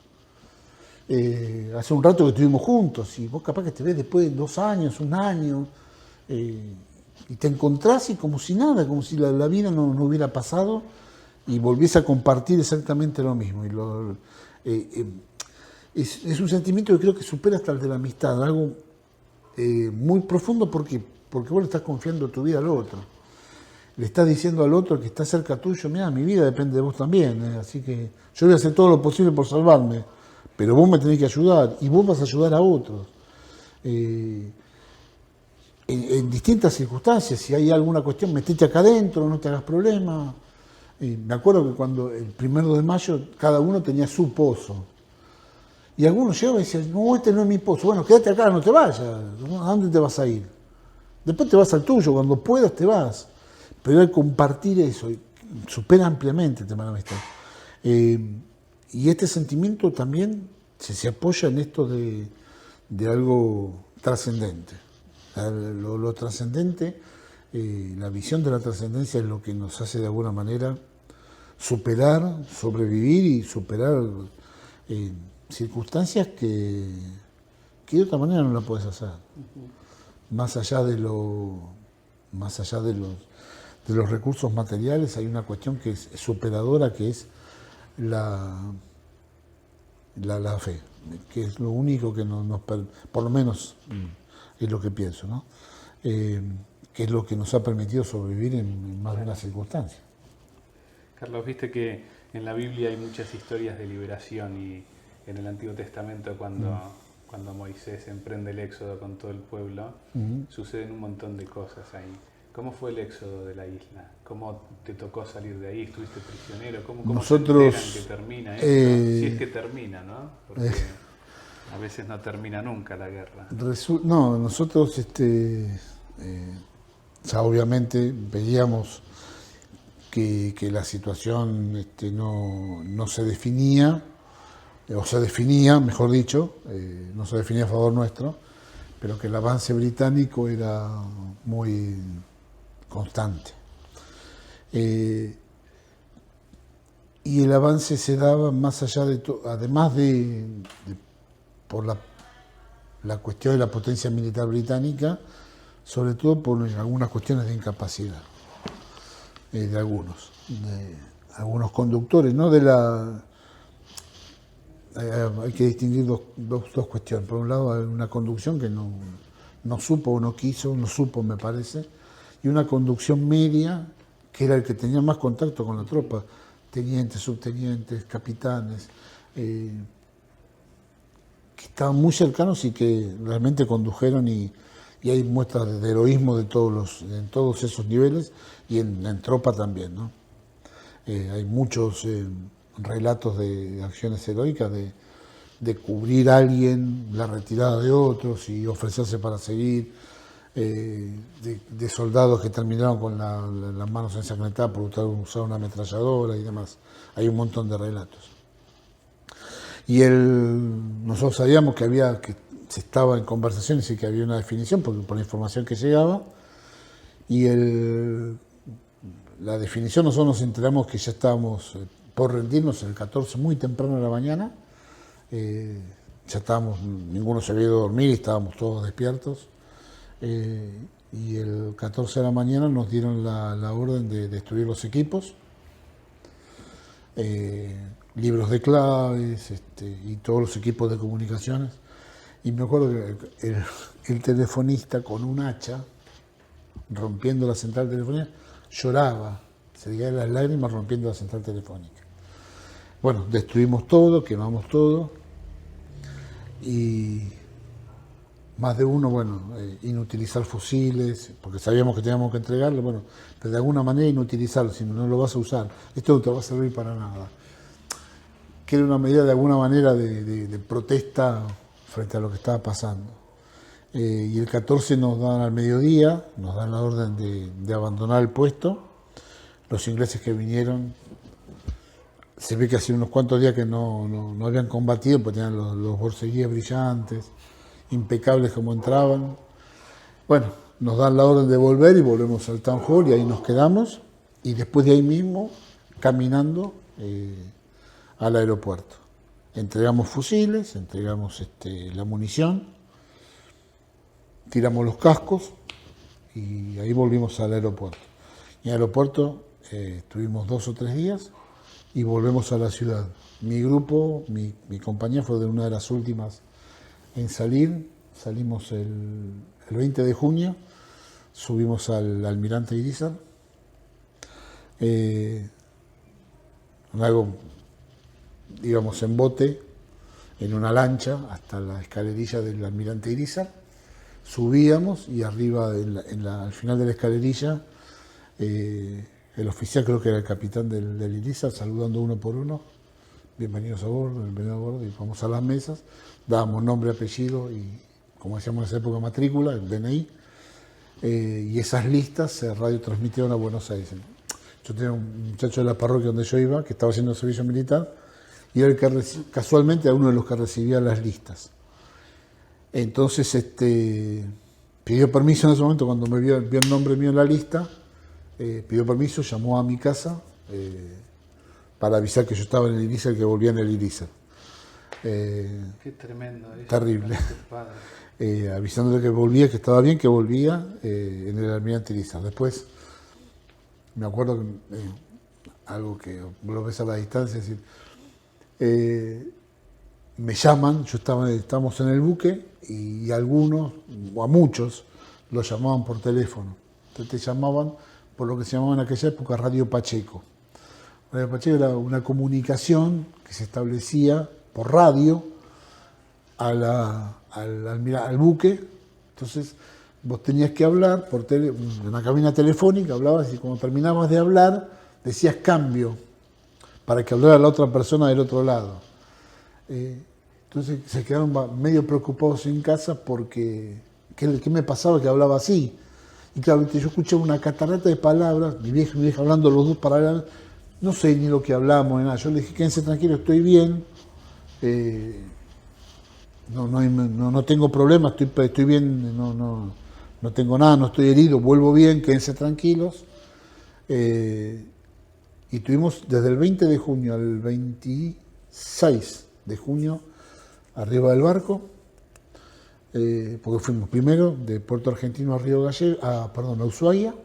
Hace un rato que estuvimos juntos y vos capaz que te ves después de 2 años, 1 año, y te encontrás y como si nada, como si la vida no hubiera pasado y volviese a compartir exactamente lo mismo. Es un sentimiento que creo que supera hasta el de la amistad, algo muy profundo porque vos le estás confiando tu vida al otro. Le estás diciendo al otro que está cerca tuyo, mira, mi vida depende de vos también, así que yo voy a hacer todo lo posible por salvarme. Pero vos me tenés que ayudar y vos vas a ayudar a otros. En distintas circunstancias, si hay alguna cuestión, metete acá adentro, no te hagas problema. Me acuerdo que cuando el 1 de mayo cada uno tenía su pozo. Y algunos llegaban y decían, no, este no es mi pozo. Bueno, quédate acá, no te vayas. ¿A dónde te vas a ir? Después te vas al tuyo, cuando puedas te vas. Pero hay que compartir eso, supera ampliamente el tema de la amistad. Y este sentimiento también se apoya en esto de algo trascendente. Lo trascendente, la visión de la trascendencia es lo que nos hace de alguna manera superar, sobrevivir y superar circunstancias que de otra manera no la puedes hacer. Más allá de los recursos materiales hay una cuestión que es superadora, que es la fe, que es lo único que por lo menos es lo que pienso, ¿no? Que es lo que nos ha permitido sobrevivir en más de una circunstancia. Carlos, viste que en la Biblia hay muchas historias de liberación y en el Antiguo Testamento cuando Moisés emprende el éxodo con todo el pueblo, suceden un montón de cosas ahí. ¿Cómo fue el éxodo de la isla? ¿Cómo te tocó salir de ahí? ¿Estuviste prisionero? ¿Cómo Nosotros, se enteran que termina esto? Si es que termina, ¿no? Porque a veces no termina nunca la guerra. Nosotros ya obviamente veíamos que la situación no se definía, o se definía, mejor dicho, no se definía a favor nuestro, pero que el avance británico era muy constante. Y el avance se daba más allá de todo, además por la cuestión de la potencia militar británica, sobre todo por algunas cuestiones de incapacidad de algunos conductores, ¿no? Hay que distinguir dos cuestiones. Por un lado, hay una conducción que no supo o no quiso, no supo, me parece, y una conducción media, que era el que tenía más contacto con la tropa, tenientes, subtenientes, capitanes, que estaban muy cercanos y que realmente condujeron, y hay muestras de heroísmo en todos esos niveles y en tropa también, ¿no? Hay muchos relatos de acciones heroicas, de cubrir a alguien, la retirada de otros y ofrecerse para seguir, de soldados que terminaron con las manos ensangrentadas por usar una ametralladora y demás. Hay un montón de relatos. Y nosotros sabíamos que se estaba en conversaciones y que había una definición por la información que llegaba, y la definición, nosotros nos enteramos que ya estábamos por rendirnos el 14 muy temprano de la mañana. Ya estábamos, ninguno se había ido a dormir y estábamos todos despiertos. Y el 14 de la mañana nos dieron la orden de destruir los equipos, libros de claves y todos los equipos de comunicaciones. Y me acuerdo que el telefonista con un hacha, rompiendo la central telefónica, lloraba, se le caían las lágrimas rompiendo la central telefónica. Bueno, destruimos todo, quemamos todo y más de uno, bueno, inutilizar fusiles, porque sabíamos que teníamos que entregarlo, bueno, pero de alguna manera inutilizarlo, si no lo vas a usar, esto no te va a servir para nada. Que era una medida de alguna manera de protesta frente a lo que estaba pasando. Y el 14 nos dan al mediodía, nos dan la orden de abandonar el puesto. Los ingleses que vinieron, se ve que hacía unos cuantos días que no habían combatido, porque tenían los borceguíes brillantes, impecables como entraban. Bueno, nos dan la orden de volver y volvemos al Town Hall y ahí nos quedamos. Y después de ahí mismo, caminando al aeropuerto. Entregamos fusiles, entregamos la munición, tiramos los cascos y ahí volvimos al aeropuerto. En el aeropuerto estuvimos 2 o 3 días y volvemos a la ciudad. Mi grupo, mi compañía fue de una de las últimas en salir. Salimos el 20 de junio, subimos al Almirante Irizar. Íbamos en bote, en una lancha, hasta la escalerilla del Almirante Irizar. Subíamos y arriba, al final de la escalerilla, el oficial, creo que era el capitán del Irizar, saludando uno por uno. Bienvenidos a bordo, bienvenidos a bordo, y vamos a las mesas, dábamos nombre, apellido y, como decíamos en esa época, matrícula, el DNI, y esas listas se radiotransmitieron a Buenos Aires. Yo tenía un muchacho de la parroquia donde yo iba, que estaba haciendo servicio militar, y era el que casualmente era uno de los que recibía las listas. Entonces pidió permiso en ese momento, cuando me vio el nombre mío en la lista, pidió permiso, llamó a mi casa para avisar que yo estaba en el Irizar, que volvía en el Irizar. Qué tremendo eso. Terrible. Avisándole que volvía, que estaba bien, que volvía en el Almirante Irizar. Después, me acuerdo que algo que lo ves a la distancia, es decir, me llaman, estábamos en el buque y algunos, o a muchos, los llamaban por teléfono. Entonces te llamaban por lo que se llamaba en aquella época Radio Pacheco. Radio Pacheco era una comunicación que se establecía por radio al buque. Entonces vos tenías que hablar en una cabina telefónica, hablabas y cuando terminabas de hablar decías cambio para que hablara la otra persona del otro lado. Entonces se quedaron medio preocupados en casa porque ¿qué me pasaba que hablaba así? Y claro, yo escuchaba una catarata de palabras, mi vieja hablando los dos paralelos, no sé ni lo que hablamos ni nada. Yo le dije, quédense tranquilos, estoy bien, no tengo problemas, estoy bien, no tengo nada, no estoy herido, vuelvo bien, quédense tranquilos. Y tuvimos desde el 20 de junio al 26 de junio arriba del barco, porque fuimos primero de Puerto Argentino a a Ushuaia.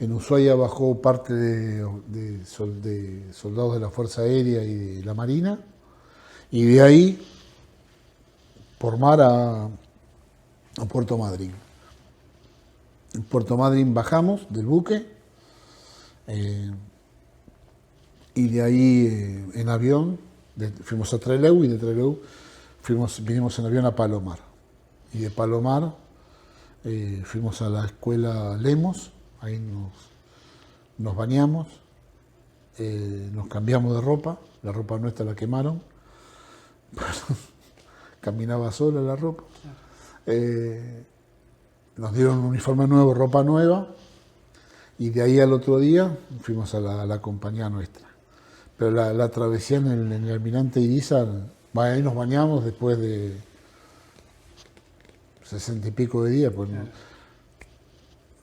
En Ushuaia bajó parte de soldados de la Fuerza Aérea y de la Marina, y de ahí por mar a Puerto Madryn. En Puerto Madryn bajamos del buque y de ahí en avión fuimos a Trelew y de Trelew vinimos en avión a Palomar. Y de Palomar fuimos a la escuela Lemos, ahí nos bañamos, nos cambiamos de ropa, la ropa nuestra la quemaron, caminaba sola la ropa. Nos dieron un uniforme nuevo, ropa nueva, y de ahí al otro día fuimos a la compañía nuestra. Pero la travesía en el Almirante Irizar, ahí nos bañamos después de 60 y pico de días, pues,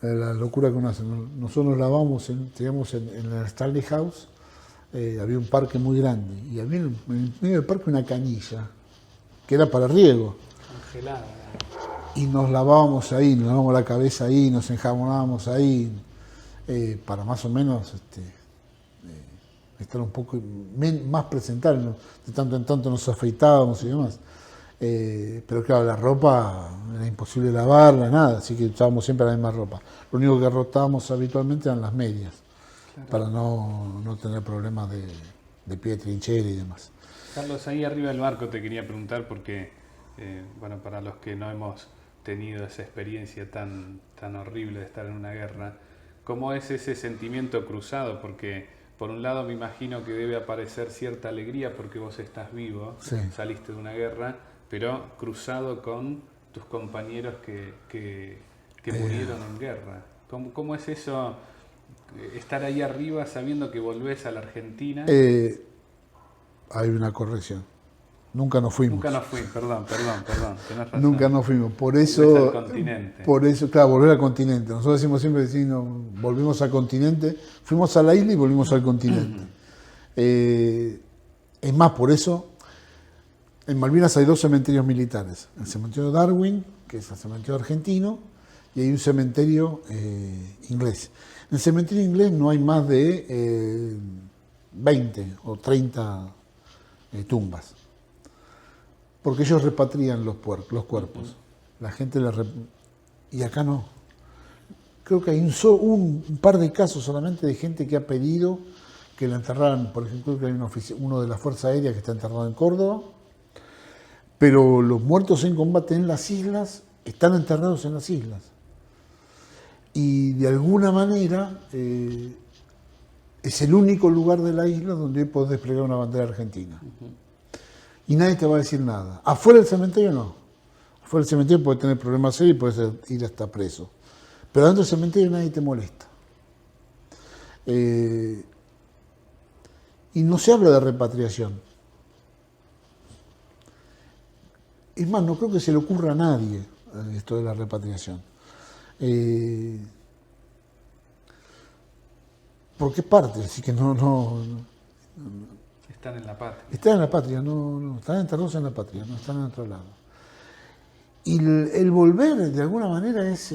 la locura que uno hace. Nosotros nos lavamos, teníamos en el Stanley House, había un parque muy grande y había en el medio del parque una canilla que era para riego. Congelada. Y nos lavábamos ahí, nos lavábamos la cabeza ahí, nos enjabonábamos ahí, para más o menos estar un poco más presentables, ¿no? De tanto en tanto nos afeitábamos y demás. Pero claro, la ropa era imposible lavarla, nada, así que usábamos siempre la misma ropa. Lo único que rotábamos habitualmente eran las medias, claro, para no tener problemas de pie de trinchera y demás. Carlos, ahí arriba del barco te quería preguntar porque, bueno, para los que no hemos tenido esa experiencia tan horrible de estar en una guerra, ¿cómo es ese sentimiento cruzado? Porque por un lado me imagino que debe aparecer cierta alegría porque vos estás vivo, sí, saliste de una guerra, pero cruzado con tus compañeros que murieron en guerra. ¿Cómo es eso, estar ahí arriba sabiendo que volvés a la Argentina? Hay una corrección. Nunca nos fuimos. Nunca nos fuimos, perdón, tenés razón. Nunca nos fuimos. Por eso, al continente. Por eso, claro, volver al continente. Nosotros decimos siempre, volvimos al continente, fuimos a la isla y volvimos al continente. Es más, por eso, en Malvinas hay 2 cementerios militares. El cementerio Darwin, que es el cementerio argentino, y hay un cementerio inglés. En el cementerio inglés no hay más de 20 o 30 tumbas. Porque ellos repatrian los cuerpos. La gente y acá no. Creo que hay un par de casos solamente de gente que ha pedido que la enterraran. Por ejemplo, creo que hay uno de la Fuerza Aérea que está enterrado en Córdoba. Pero los muertos en combate en las islas están enterrados en las islas. Y de alguna manera es el único lugar de la isla donde podés desplegar una bandera argentina. Y nadie te va a decir nada. Afuera del cementerio no. Afuera del cementerio puedes tener problemas serios y puedes ir hasta preso. Pero dentro del cementerio nadie te molesta. Y no se habla de repatriación. Es más, no creo que se le ocurra a nadie esto de la repatriación. Porque es parte, así que no. Están en la patria. Están en la patria, no, están enterrados en la patria, no están en otro lado. Y el volver, de alguna manera, es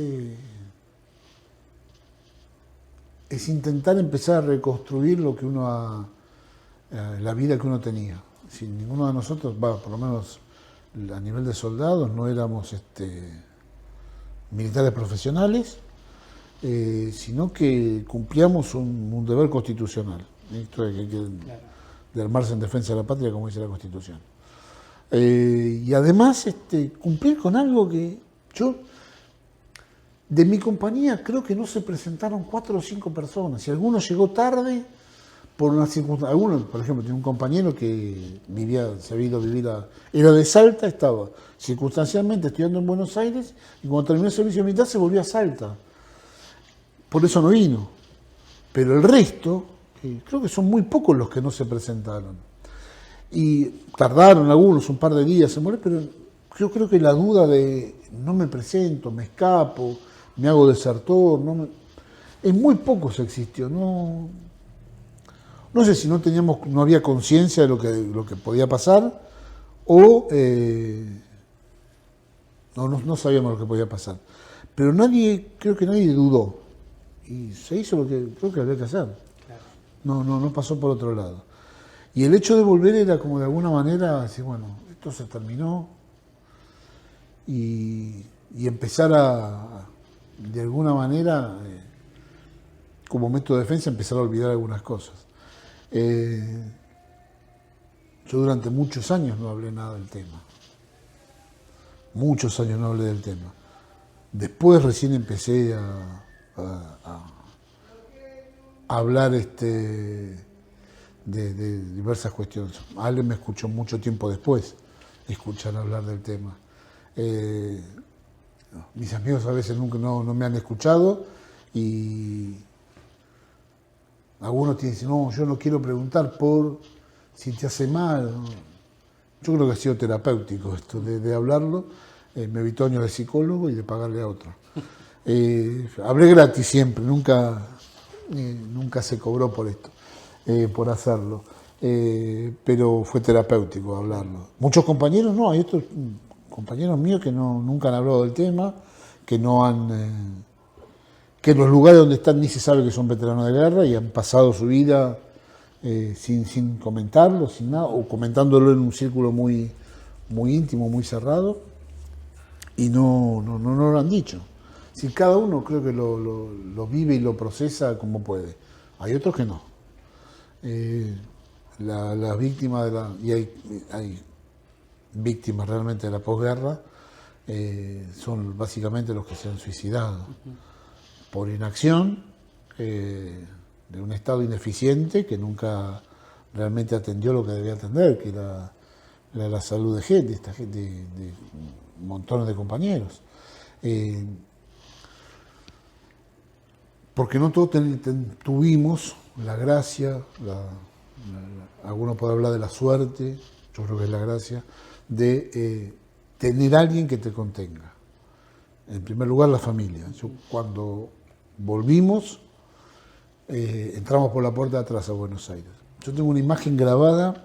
intentar empezar a reconstruir lo que la vida que uno tenía. Si ninguno de nosotros, por lo menos a nivel de soldados, no éramos militares profesionales, sino que cumplíamos un deber constitucional. Esto es de armarse en defensa de la patria, como dice la Constitución. Y además cumplir con algo que yo, de mi compañía, creo que no se presentaron 4 o 5 personas. Si alguno llegó tarde, por una circunstancia. Algunos, por ejemplo, tenía un compañero que se había ido a vivir era de Salta, estaba circunstancialmente estudiando en Buenos Aires, y cuando terminó el servicio militar se volvió a Salta. Por eso no vino. Pero el resto, creo que son muy pocos los que no se presentaron. Y tardaron algunos un par de días en morir, pero yo creo que la duda de no me presento, me escapo, me hago desertor, en muy pocos existió. No sé si no había conciencia de lo que podía pasar o no sabíamos lo que podía pasar. Pero creo que nadie dudó. Y se hizo lo que creo que había que hacer. Claro. No pasó por otro lado. Y el hecho de volver era como de alguna manera decir, bueno, esto se terminó y empezar de alguna manera, como método de defensa, empezar a olvidar algunas cosas. Yo durante muchos años no hablé nada del tema. Muchos años no hablé del tema. Después recién empecé a hablar de diversas cuestiones. Ale me escuchó mucho tiempo después escuchar hablar del tema. Mis amigos a veces nunca no me han escuchado y algunos te dicen, no, yo no quiero preguntar por si te hace mal. Yo creo que ha sido terapéutico esto de hablarlo. Me evitó años de psicólogo y de pagarle a otro. Hablé gratis siempre, nunca se cobró por esto, por hacerlo. Pero fue terapéutico hablarlo. Muchos compañeros no, hay otros compañeros míos que nunca han hablado del tema, que no han, que en los lugares donde están ni se sabe que son veteranos de guerra y han pasado su vida sin comentarlo, sin nada, o comentándolo en un círculo muy íntimo, muy cerrado, y no lo han dicho. Si cada uno creo que lo vive y lo procesa como puede. Hay otros que no. Las víctimas y hay víctimas realmente de la posguerra, son básicamente los que se han suicidado por inacción, de un Estado ineficiente que nunca realmente atendió lo que debía atender, que era la salud de gente, esta gente, de montones de compañeros. Porque no todos tuvimos la gracia, alguno puede hablar de la suerte, yo creo que es la gracia, de tener a alguien que te contenga. En primer lugar, la familia. Cuando volvimos, entramos por la puerta de atrás a Buenos Aires. Yo tengo una imagen grabada.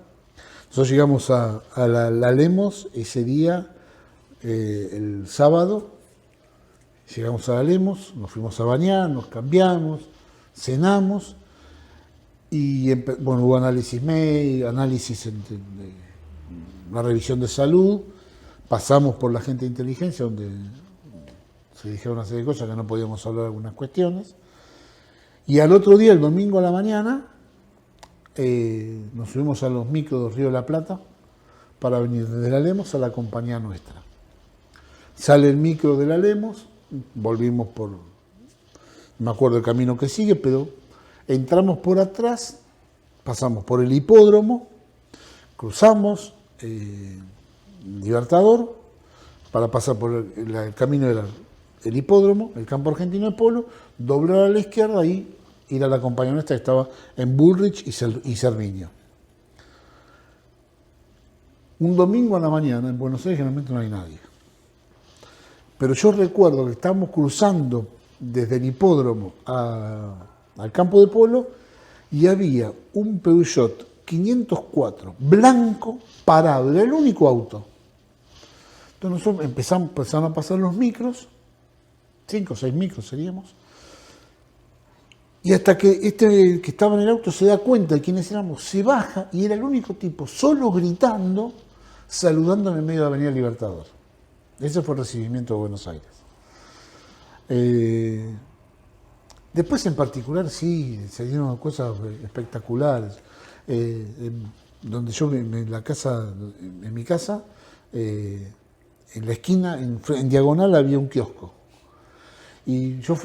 Nosotros llegamos a la Lemos ese día, el sábado. Llegamos a la Lemos, nos fuimos a bañar, nos cambiamos, cenamos y hubo análisis médico, una revisión de salud. Pasamos por la gente de inteligencia donde se dijeron una serie de cosas que no podíamos hablar de algunas cuestiones. Y al otro día, el domingo a la mañana, nos subimos a los micros del Río de la Plata para venir desde la Lemos a la compañía nuestra. Sale el micro de la Lemos, volvimos por, no me acuerdo el camino que sigue, pero entramos por atrás, pasamos por el hipódromo, cruzamos Libertador para pasar por el camino del hipódromo, el campo argentino de polo, doblar a la izquierda y ir a la compañía nuestra que estaba en Bullrich y Cerviño. Un domingo a la mañana en Buenos Aires generalmente no hay nadie. Pero yo recuerdo que estábamos cruzando desde el hipódromo al campo de polo y había un Peugeot 504 blanco parado, era el único auto. Entonces nosotros empezaron a pasar los micros, 5 o 6 micros seríamos, y hasta que este que estaba en el auto se da cuenta de quiénes éramos, se baja y era el único tipo, solo gritando, saludando en el medio de la Avenida Libertador. Ese fue el recibimiento de Buenos Aires. Después en particular sí, se dieron cosas espectaculares. Donde yo, en mi casa, en la esquina, en diagonal había un kiosco. Y yo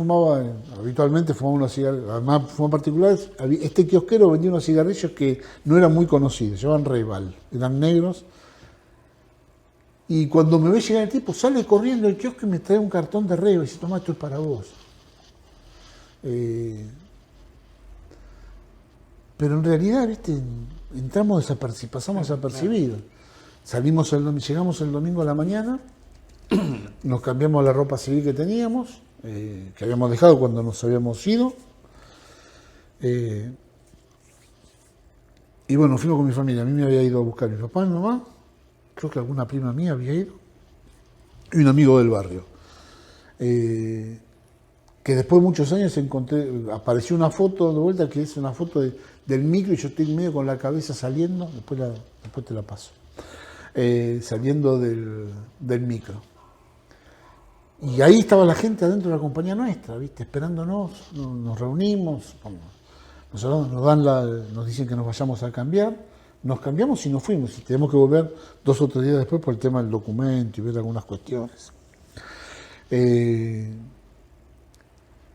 habitualmente fumaba unos cigarrillos, además fumaba particulares. Este kiosquero vendía unos cigarrillos que no eran muy conocidos, llevaban Reval, eran negros. Y cuando me ve llegar el tipo, sale corriendo el kiosco y me trae un cartón de Reval y dice, toma, esto es para vos. Pero en realidad, ¿viste? Pasamos desapercibidos. Llegamos el domingo a la mañana, nos cambiamos la ropa civil que teníamos, que habíamos dejado cuando nos habíamos ido. Y bueno, fuimos con mi familia. A mí me había ido a buscar mi papá, mi mamá, creo que alguna prima mía había ido, y un amigo del barrio. Que después de muchos años apareció una foto de vuelta, que es una foto del micro, y yo estoy medio con la cabeza saliendo, después te la paso, saliendo del micro. Y ahí estaba la gente adentro de la compañía nuestra, ¿viste? Esperándonos, nos reunimos, nos dicen que nos vayamos a cambiar, nos cambiamos y nos fuimos, y tenemos que volver 2 o 3 días después por el tema del documento y ver algunas cuestiones.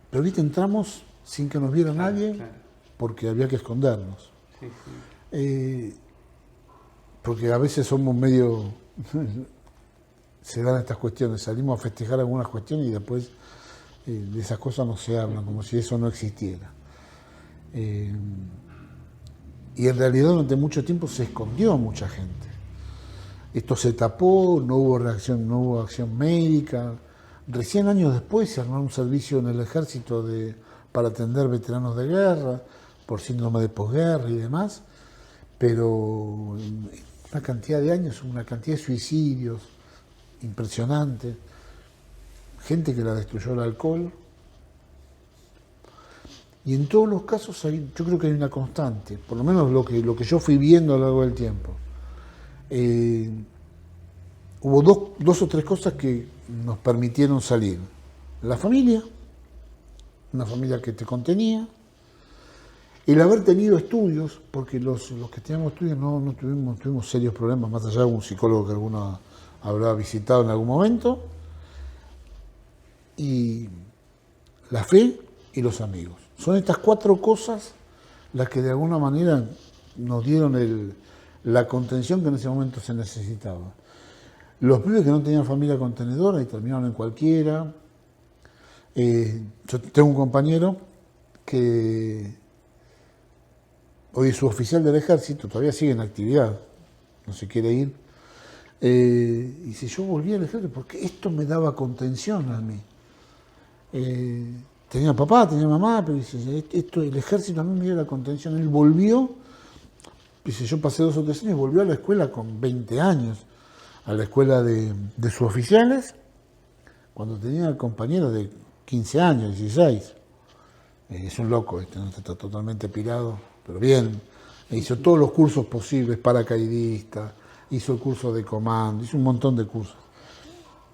Pero ahorita entramos sin que nos viera nadie, porque había que escondernos. Sí, sí. Porque a veces somos medio... se dan estas cuestiones, salimos a festejar algunas cuestiones y después de esas cosas no se hablan, como si eso no existiera. Y en realidad durante mucho tiempo se escondió a mucha gente. Esto se tapó, no hubo reacción, no hubo acción médica, Recién años después se armó un servicio en el ejército para atender veteranos de guerra, por síndrome de posguerra y demás, pero una cantidad de años, una cantidad de suicidios impresionante, gente que la destruyó el alcohol. Y en todos los casos yo creo que hay una constante, por lo menos lo que yo fui viendo a lo largo del tiempo. Hubo dos o tres cosas que nos permitieron salir. La familia, una familia que te contenía, el haber tenido estudios, porque los que teníamos estudios no tuvimos serios problemas, más allá de un psicólogo que alguno habrá visitado en algún momento, y la fe y los amigos. Son estas 4 cosas las que de alguna manera nos dieron la contención que en ese momento se necesitaba. Los pibes que no tenían familia contenedora y terminaron en cualquiera. Yo tengo un compañero que hoy es suboficial del ejército, todavía sigue en actividad, no se quiere ir. Y dice, yo volví al ejército porque esto me daba contención a mí. Tenía papá, tenía mamá, pero dice, el ejército a mí me dio la contención. Él volvió, dice, yo pasé 2 o 3 años, volvió a la escuela con 20 años, a la escuela de suboficiales, cuando tenía compañeros de 15 años, 16. Es un loco no está totalmente pirado, pero bien. Hizo todos los cursos posibles, paracaidista, hizo el curso de comando, hizo un montón de cursos.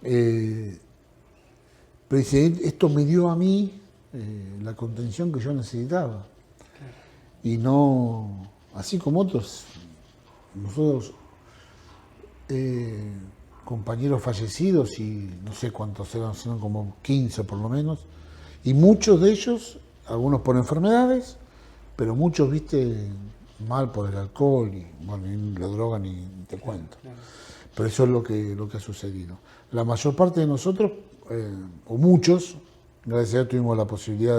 Pero dice, esto me dio a mí la contención que yo necesitaba. Y no, así como otros, nosotros, compañeros fallecidos, y no sé cuántos eran, sino como 15 por lo menos, y muchos de ellos, algunos por enfermedades, pero muchos, viste, mal por el alcohol, y bueno, y la droga ni te cuento. Pero eso es lo que ha sucedido. La mayor parte de nosotros, o muchos, gracias a Dios tuvimos la posibilidad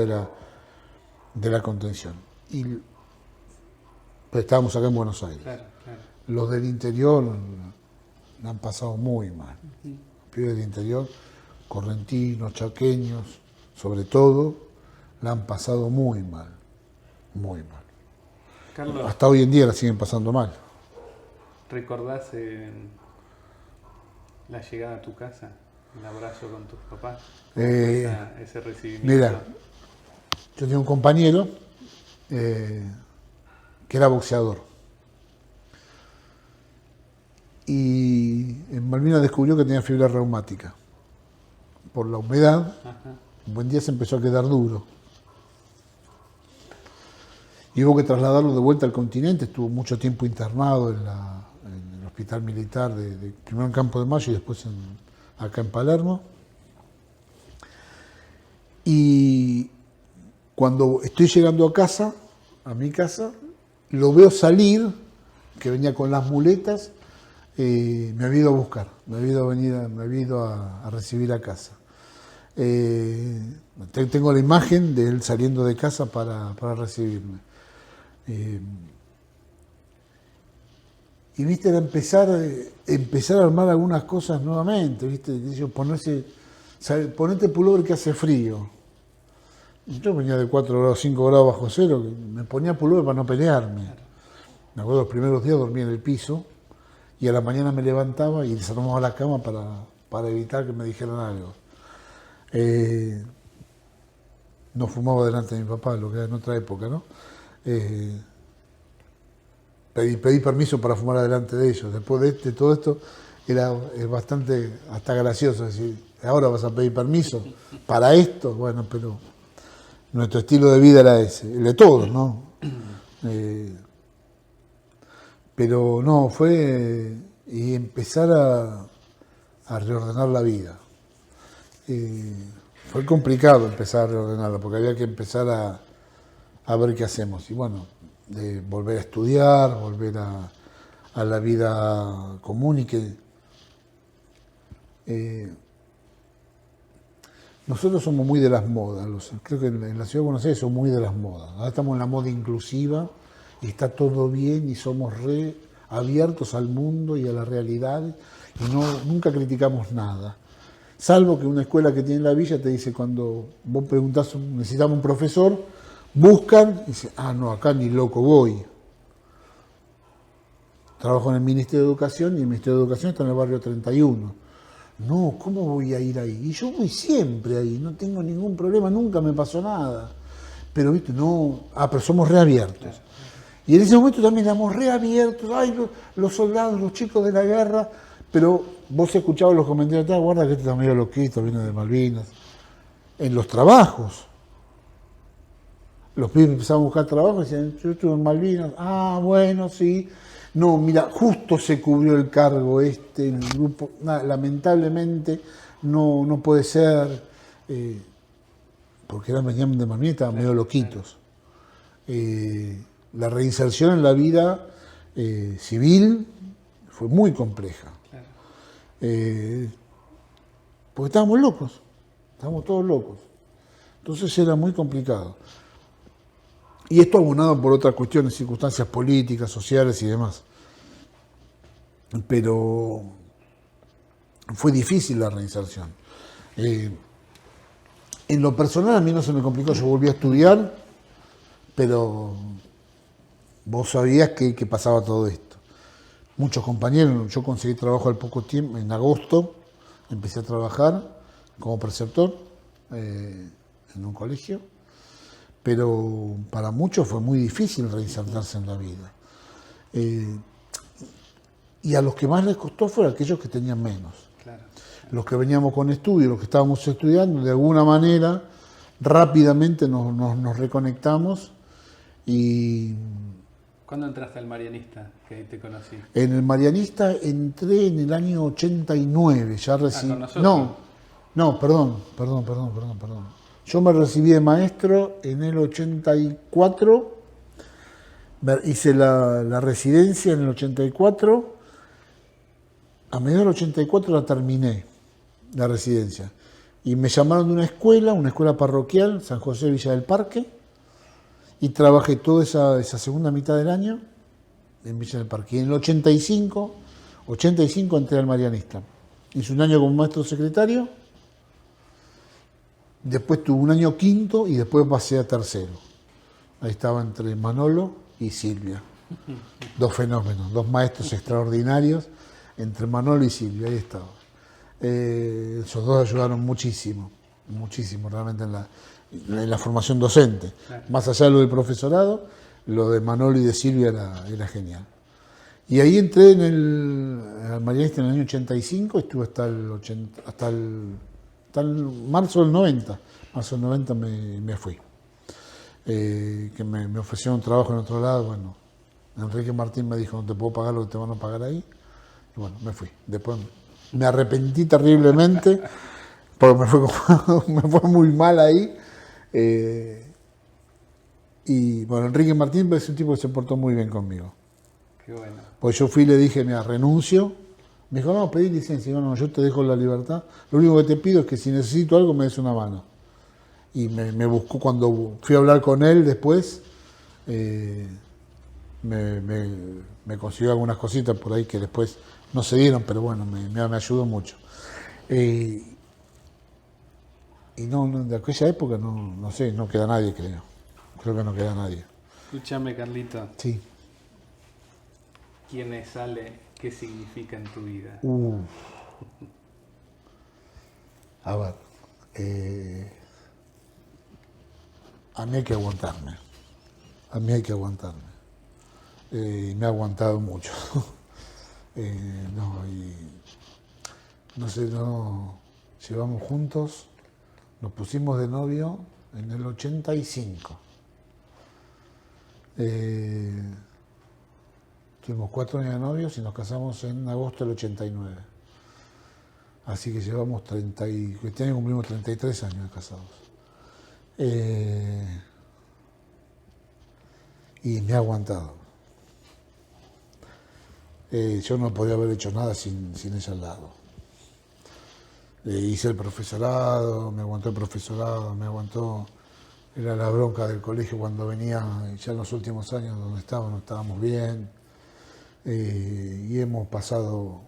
de la contención. Pero estábamos acá en Buenos Aires. Claro. Los del interior la han pasado muy mal. Los pibes del interior, correntinos, chaqueños, sobre todo, la han pasado muy mal. Muy mal. Carlos, hasta hoy en día la siguen pasando mal. ¿Recordás la llegada a tu casa? El abrazo con tus papás. Ese recibimiento. Mira, yo tenía un compañero que era boxeador. Y en Malvinas descubrió que tenía fiebre reumática. Por la humedad, un buen día se empezó a quedar duro. Y hubo que trasladarlo de vuelta al continente. Estuvo mucho tiempo internado en el hospital militar, primero en Campo de Mayo y después acá en Palermo. Y cuando estoy llegando a mi casa, lo veo salir, que venía con las muletas, me había ido a buscar, me había ido a recibir a casa. Tengo la imagen de él saliendo de casa para recibirme. Y viste, era empezar a armar algunas cosas nuevamente, viste, ponete pullover que hace frío. Yo venía de 4 grados, 5 grados bajo cero, me ponía pullover para no pelearme. Me acuerdo los primeros días dormía en el piso y a la mañana me levantaba y desarmaba la cama para evitar que me dijeran algo. No fumaba delante de mi papá, lo que era en otra época, ¿no? Pedí permiso para fumar delante de ellos. Después de todo esto es bastante hasta gracioso decir, ahora vas a pedir permiso para esto. Bueno, pero nuestro estilo de vida era ese, el de todos, ¿no? Pero no, fue y empezar a reordenar la vida. Fue complicado empezar a reordenarla porque había que empezar a ver qué hacemos. Y bueno, de volver a estudiar, volver a la vida común y que nosotros somos muy de las modas, creo que en la ciudad de Buenos Aires somos muy de las modas. Ahora estamos en la moda inclusiva y está todo bien y somos abiertos al mundo y a la realidad y nunca criticamos nada. Salvo que una escuela que tiene en la villa te dice, cuando vos preguntás, necesitamos un profesor, buscan y dicen, no, acá ni loco voy. Trabajo en el Ministerio de Educación y el Ministerio de Educación está en el barrio 31. No, ¿cómo voy a ir ahí? Y yo voy siempre ahí, no tengo ningún problema, nunca me pasó nada. Pero, viste, no, pero somos reabiertos. Y en ese momento también éramos reabiertos, los soldados, los chicos de la guerra, pero vos escuchabas los comentarios, guarda que este está medio loquito, viene de Malvinas. En los trabajos. Los pibes empezaban a buscar trabajo y decían, yo estuve en Malvinas, bueno, sí. No, mira, justo se cubrió el cargo el grupo, lamentablemente no puede ser, porque venían de Malvinas y estaban medio loquitos. La reinserción en la vida civil fue muy compleja. Porque estábamos locos, estábamos todos locos. Entonces era muy complicado. Y esto abonado por otras cuestiones, circunstancias políticas, sociales y demás. Pero fue difícil la reinserción. En lo personal a mí no se me complicó, yo volví a estudiar, pero vos sabías que pasaba todo esto. Muchos compañeros, yo conseguí trabajo al poco tiempo, en agosto empecé a trabajar como preceptor en un colegio, pero para muchos fue muy difícil reinsertarse en la vida. Y a los que más les costó fueron aquellos que tenían menos. Claro. Los que veníamos con estudios, los que estábamos estudiando, de alguna manera rápidamente nos reconectamos y... ¿Cuándo entraste al Marianista, que ahí te conocí? En el Marianista entré en el año 89, ya recibí... ¿con nosotros? No, perdón. Yo me recibí de maestro en el 84, hice la residencia en el 84, a mediados del 84 la terminé, la residencia. Y me llamaron de una escuela parroquial, San José Villa del Parque, y trabajé toda esa segunda mitad del año en Villa del Parque. Y en el 85 entré al Marianista. Hice un año como maestro secretario, después tuve un año quinto y después pasé a tercero. Ahí estaba entre Manolo y Silvia. Dos fenómenos, dos maestros extraordinarios, entre Manolo y Silvia, ahí estaba. Esos dos ayudaron muchísimo realmente en la formación docente. Claro. Más allá de lo del profesorado, lo de Manolo y de Silvia era genial. Y ahí entré al Marianista en el año 85, estuve hasta el marzo del 90. Marzo del 90 me fui. Que me ofrecieron trabajo en otro lado, bueno, Enrique Martín me dijo, no te puedo pagar lo que te van a pagar ahí. Y bueno, me fui. Después me arrepentí terriblemente, porque me fue muy mal ahí. Y bueno, Enrique Martín es un tipo que se portó muy bien conmigo. Qué bueno. Pues yo fui y le dije, mira, renuncio. Me dijo, no, pedí licencia. Y no, yo te dejo la libertad. Lo único que te pido es que si necesito algo me des una mano. Y me buscó cuando fui a hablar con él después. Me consiguió algunas cositas por ahí que después no se dieron, pero bueno, me ayudó mucho. Y no, de aquella época no sé, no queda nadie, creo. Creo que no queda nadie. Escúchame, Carlito. Sí. ¿Quién es Ale? ¿Qué significa en tu vida? A ver. A mí hay que aguantarme. Y me ha aguantado mucho. Llevamos juntos, nos pusimos de novio en el 85. Tuvimos 4 años de novios y nos casamos en agosto del 89. Así que llevamos este año cumplimos 33 años de casados. Y me ha aguantado. Yo no podía haber hecho nada sin ella al lado. Hice el profesorado, me aguantó el profesorado, me aguantó, era la bronca del colegio cuando venía, ya en los últimos años donde no estábamos bien. Y hemos pasado,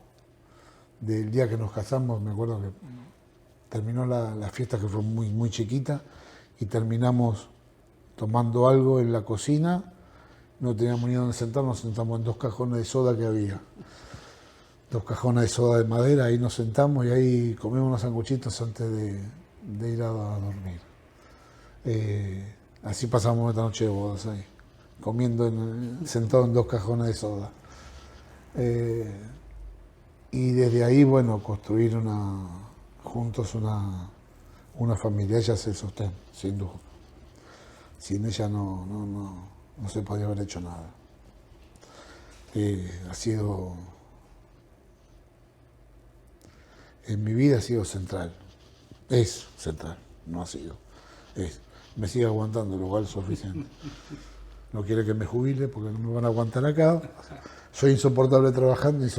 del día que nos casamos, me acuerdo que terminó la fiesta, que fue muy, muy chiquita, y terminamos tomando algo en la cocina. No teníamos ni dónde sentarnos, nos sentamos en 2 cajones de soda que había. 2 cajones de soda de madera, ahí nos sentamos y ahí comimos unos sanguchitos antes de ir a dormir. Así pasamos esta noche de bodas ahí, comiendo sentado en 2 cajones de soda. Y desde ahí, bueno, construir juntos una familia. Ella se sostiene, sin duda. Sin ella no se podía haber hecho nada. Ha sido, en mi vida ha sido central. Es central, no ha sido. Es. Me sigue aguantando, lo cual es suficiente. No quiere que me jubile porque no me van a aguantar acá. Soy insoportable trabajando y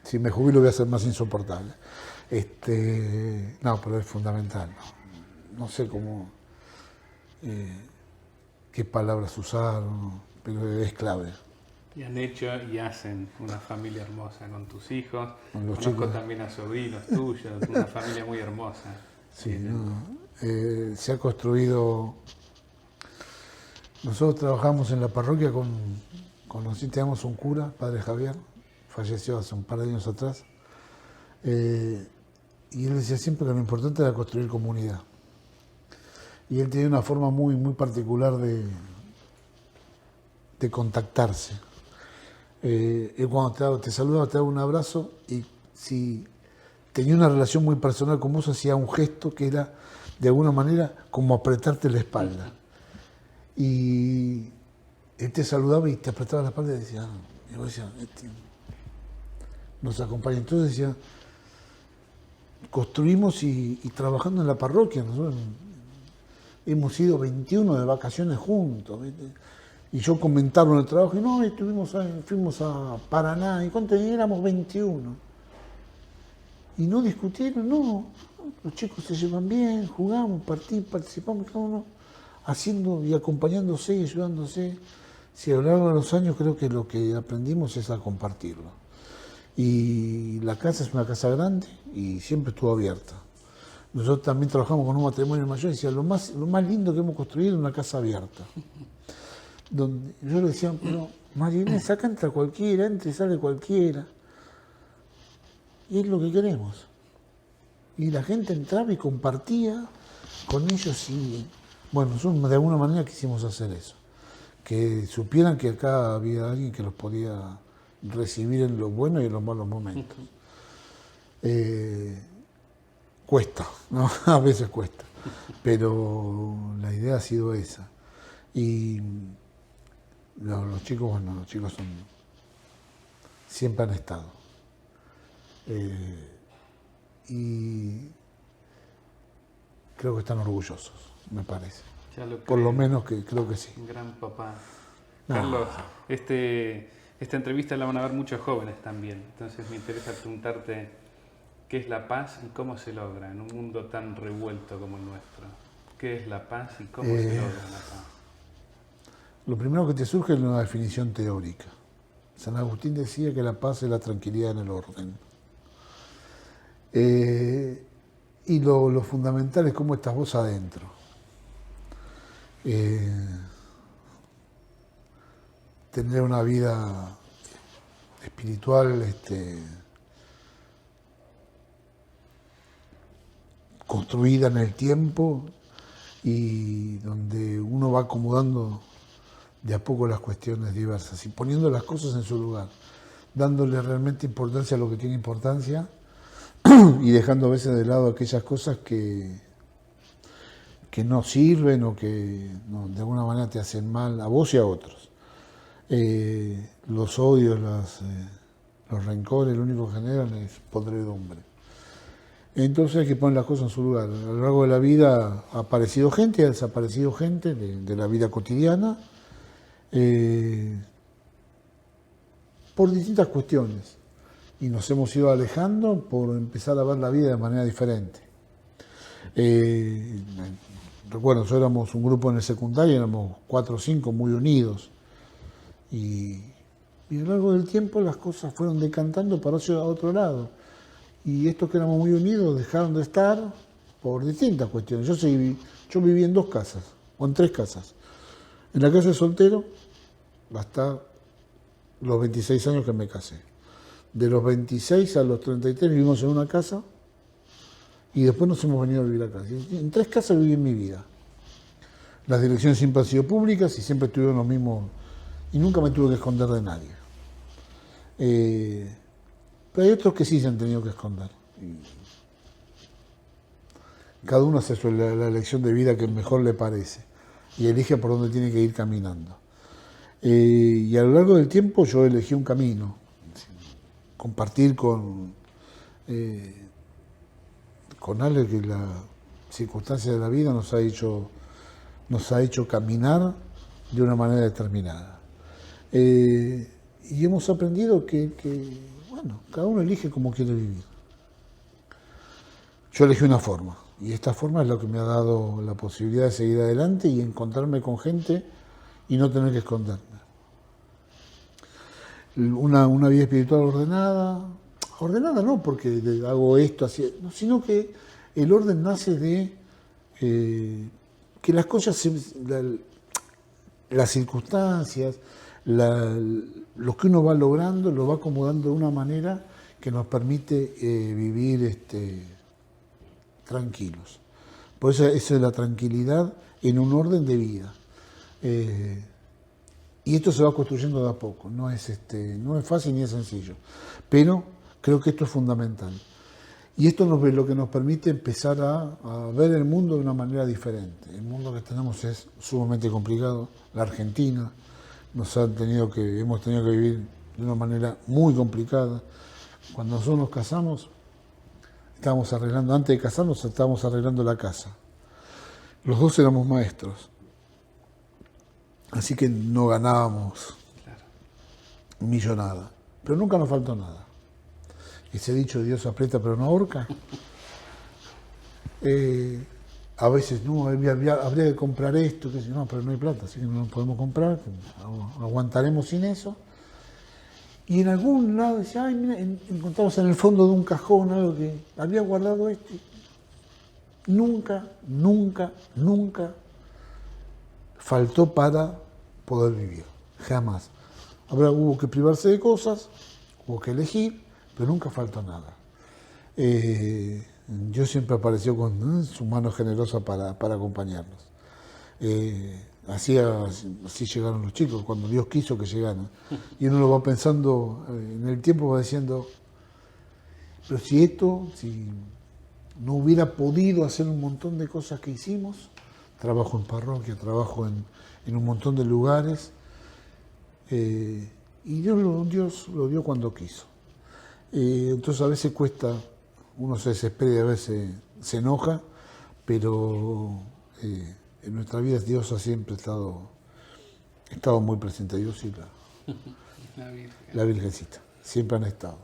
si me jubilo voy a ser más insoportable. No, pero es fundamental. No sé cómo, qué palabras usar, pero es clave. Y han hecho y hacen una familia hermosa con tus hijos. Conozco chicos también a sobrinos tuyos, una familia muy hermosa. Sí, se ha construido. Nosotros trabajamos en la parroquia teníamos un cura, padre Javier, falleció hace un par de años atrás, y él decía siempre que lo importante era construir comunidad. Y él tenía una forma muy, muy particular de contactarse. Él cuando te saludaba, te daba un abrazo, y si tenía una relación muy personal con vos, hacía un gesto que era, de alguna manera, como apretarte la espalda. Y él te saludaba y te apretaba la espalda y decía, y vos decías, nos acompaña. Entonces decía, construimos y trabajando en la parroquia. Nosotros hemos ido 21 de vacaciones juntos, ¿viste? Y yo comentaba en el trabajo, y no, fuimos a Paraná, ¿y cuántos éramos? 21. Y no discutieron, no, los chicos se llevan bien, jugamos, participamos, cada uno haciendo y acompañándose y ayudándose. Si a lo largo de los años creo que lo que aprendimos es a compartirlo. Y la casa es una casa grande y siempre estuvo abierta. Nosotros también trabajamos con un matrimonio mayor y decía, lo más lindo que hemos construido es una casa abierta. Donde yo le decía, pero María Inés, acá entra cualquiera, entra y sale cualquiera. Y es lo que queremos. Y la gente entraba y compartía con ellos y, bueno, nosotros de alguna manera quisimos hacer eso. Que supieran que acá había alguien que los podía recibir en los buenos y en los malos momentos. Cuesta, ¿no? A veces cuesta, pero la idea ha sido esa. Y los chicos siempre han estado. Y creo que están orgullosos, me parece. Por lo menos que creo que sí. Un gran papá. Carlos, esta entrevista la van a ver muchos jóvenes también, entonces me interesa preguntarte qué es la paz y cómo se logra en un mundo tan revuelto como el nuestro. ¿Qué es la paz y cómo se logra la paz? Lo primero que te surge es una definición teórica. San Agustín decía que la paz es la tranquilidad en el orden. Y lo fundamental es cómo estás vos adentro. Tener una vida espiritual construida en el tiempo y donde uno va acomodando de a poco las cuestiones diversas y poniendo las cosas en su lugar, dándole realmente importancia a lo que tiene importancia y dejando a veces de lado aquellas cosas que no sirven o que de alguna manera te hacen mal a vos y a otros. Los odios, los rencores, lo único que generan es podredumbre. Entonces hay que poner las cosas en su lugar. A lo largo de la vida ha aparecido gente, ha desaparecido gente de la vida cotidiana por distintas cuestiones. Y nos hemos ido alejando por empezar a ver la vida de manera diferente. Recuerdo, nosotros éramos un grupo en el secundario, éramos 4 o 5 muy unidos. Y a lo largo del tiempo las cosas fueron decantando para otro lado. y estos que éramos muy unidos dejaron de estar por distintas cuestiones. Yo viví en 2 casas, o en 3 casas. En la casa de soltero, hasta los 26 años que me casé. De los 26 a los 33 vivimos en una casa y después nos hemos venido a vivir acá. En 3 casas viví en mi vida. Las direcciones siempre han sido públicas y siempre estuvieron los mismos, y nunca me tuve que esconder de nadie. Pero hay otros que sí se han tenido que esconder. Cada uno hace la elección de vida que mejor le parece y elige por dónde tiene que ir caminando. Y a lo largo del tiempo yo elegí un camino, compartir con Ale que la circunstancia de la vida nos ha hecho caminar de una manera determinada. Y hemos aprendido que, bueno, cada uno elige cómo quiere vivir. Yo elegí una forma, y esta forma es lo que me ha dado la posibilidad de seguir adelante y encontrarme con gente y no tener que esconderme. Una vida espiritual ordenada no porque hago esto así, no, sino que el orden nace de que las cosas, las circunstancias, lo que uno va logrando, lo va acomodando de una manera que nos permite vivir tranquilos. Por eso es la tranquilidad en un orden de vida. Y esto se va construyendo de a poco, no es fácil ni es sencillo, pero creo que esto es fundamental. Y esto es lo que nos permite empezar a ver el mundo de una manera diferente. El mundo que tenemos es sumamente complicado. La Argentina hemos tenido que vivir de una manera muy complicada. Cuando nosotros nos casamos, antes de casarnos, estábamos arreglando la casa. Los 2 éramos maestros. Así que no ganábamos millonada, pero nunca nos faltó nada. Ese dicho, Dios aprieta pero no ahorca. A veces, no, habría que comprar esto, que no, pero no hay plata, así que no lo podemos comprar, aguantaremos sin eso. Y en algún lado decía, ay, mira, encontramos en el fondo de un cajón algo que había guardado esto. Nunca faltó para poder vivir, jamás. Hubo que privarse de cosas, hubo que elegir, pero nunca faltó nada. Dios siempre apareció con su mano generosa para acompañarnos. Así llegaron los chicos, cuando Dios quiso que llegaran. Y uno lo va pensando, en el tiempo va diciendo, pero si no hubiera podido hacer un montón de cosas que hicimos, trabajo en parroquia, trabajo en un montón de lugares, y Dios lo dio cuando quiso. Entonces a veces cuesta, uno se desespera y a veces se enoja, pero en nuestra vida Dios ha siempre estado muy presente, Dios y la Virgencita, siempre han estado.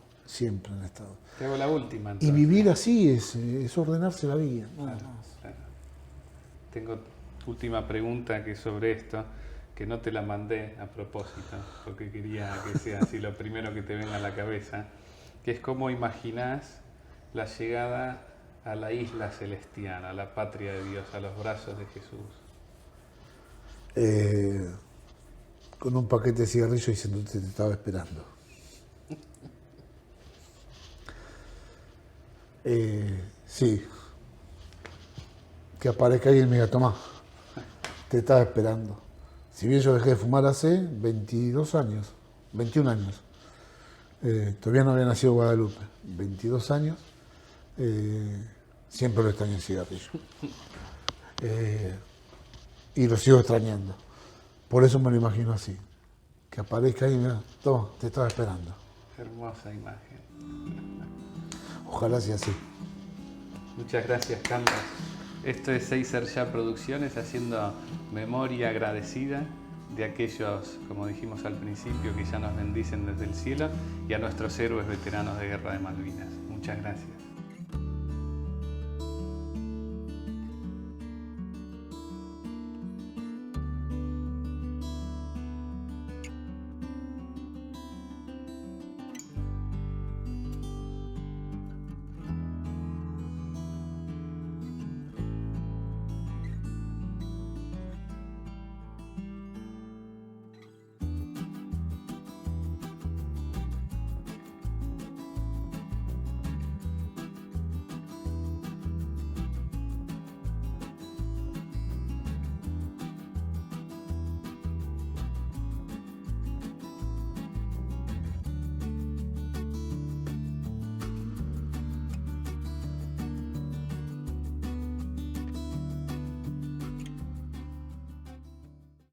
Te hago la última, entonces. Y vivir así es ordenarse la vida. Claro. Tengo última pregunta que es sobre esto, que no te la mandé a propósito, porque quería que sea así lo primero que te venga a la cabeza, que es cómo imaginás la llegada a la isla celestial, a la patria de Dios, a los brazos de Jesús. Con un paquete de cigarrillos diciendo te estaba esperando. Sí. Que aparezca alguien y me diga, tomá, te estaba esperando. Si bien yo dejé de fumar hace 21 años, todavía no había nacido Guadalupe, 22 años, siempre lo extrañé el cigarrillo. Y lo sigo extrañando. Por eso me lo imagino así, que aparezca alguien y me diga, toma, te estaba esperando. Hermosa imagen. Ojalá sea así. Muchas gracias, Carlos. Esto es Seiser Ya Producciones, haciendo memoria agradecida de aquellos, como dijimos al principio, que ya nos bendicen desde el cielo, y a nuestros héroes veteranos de Guerra de Malvinas. Muchas gracias.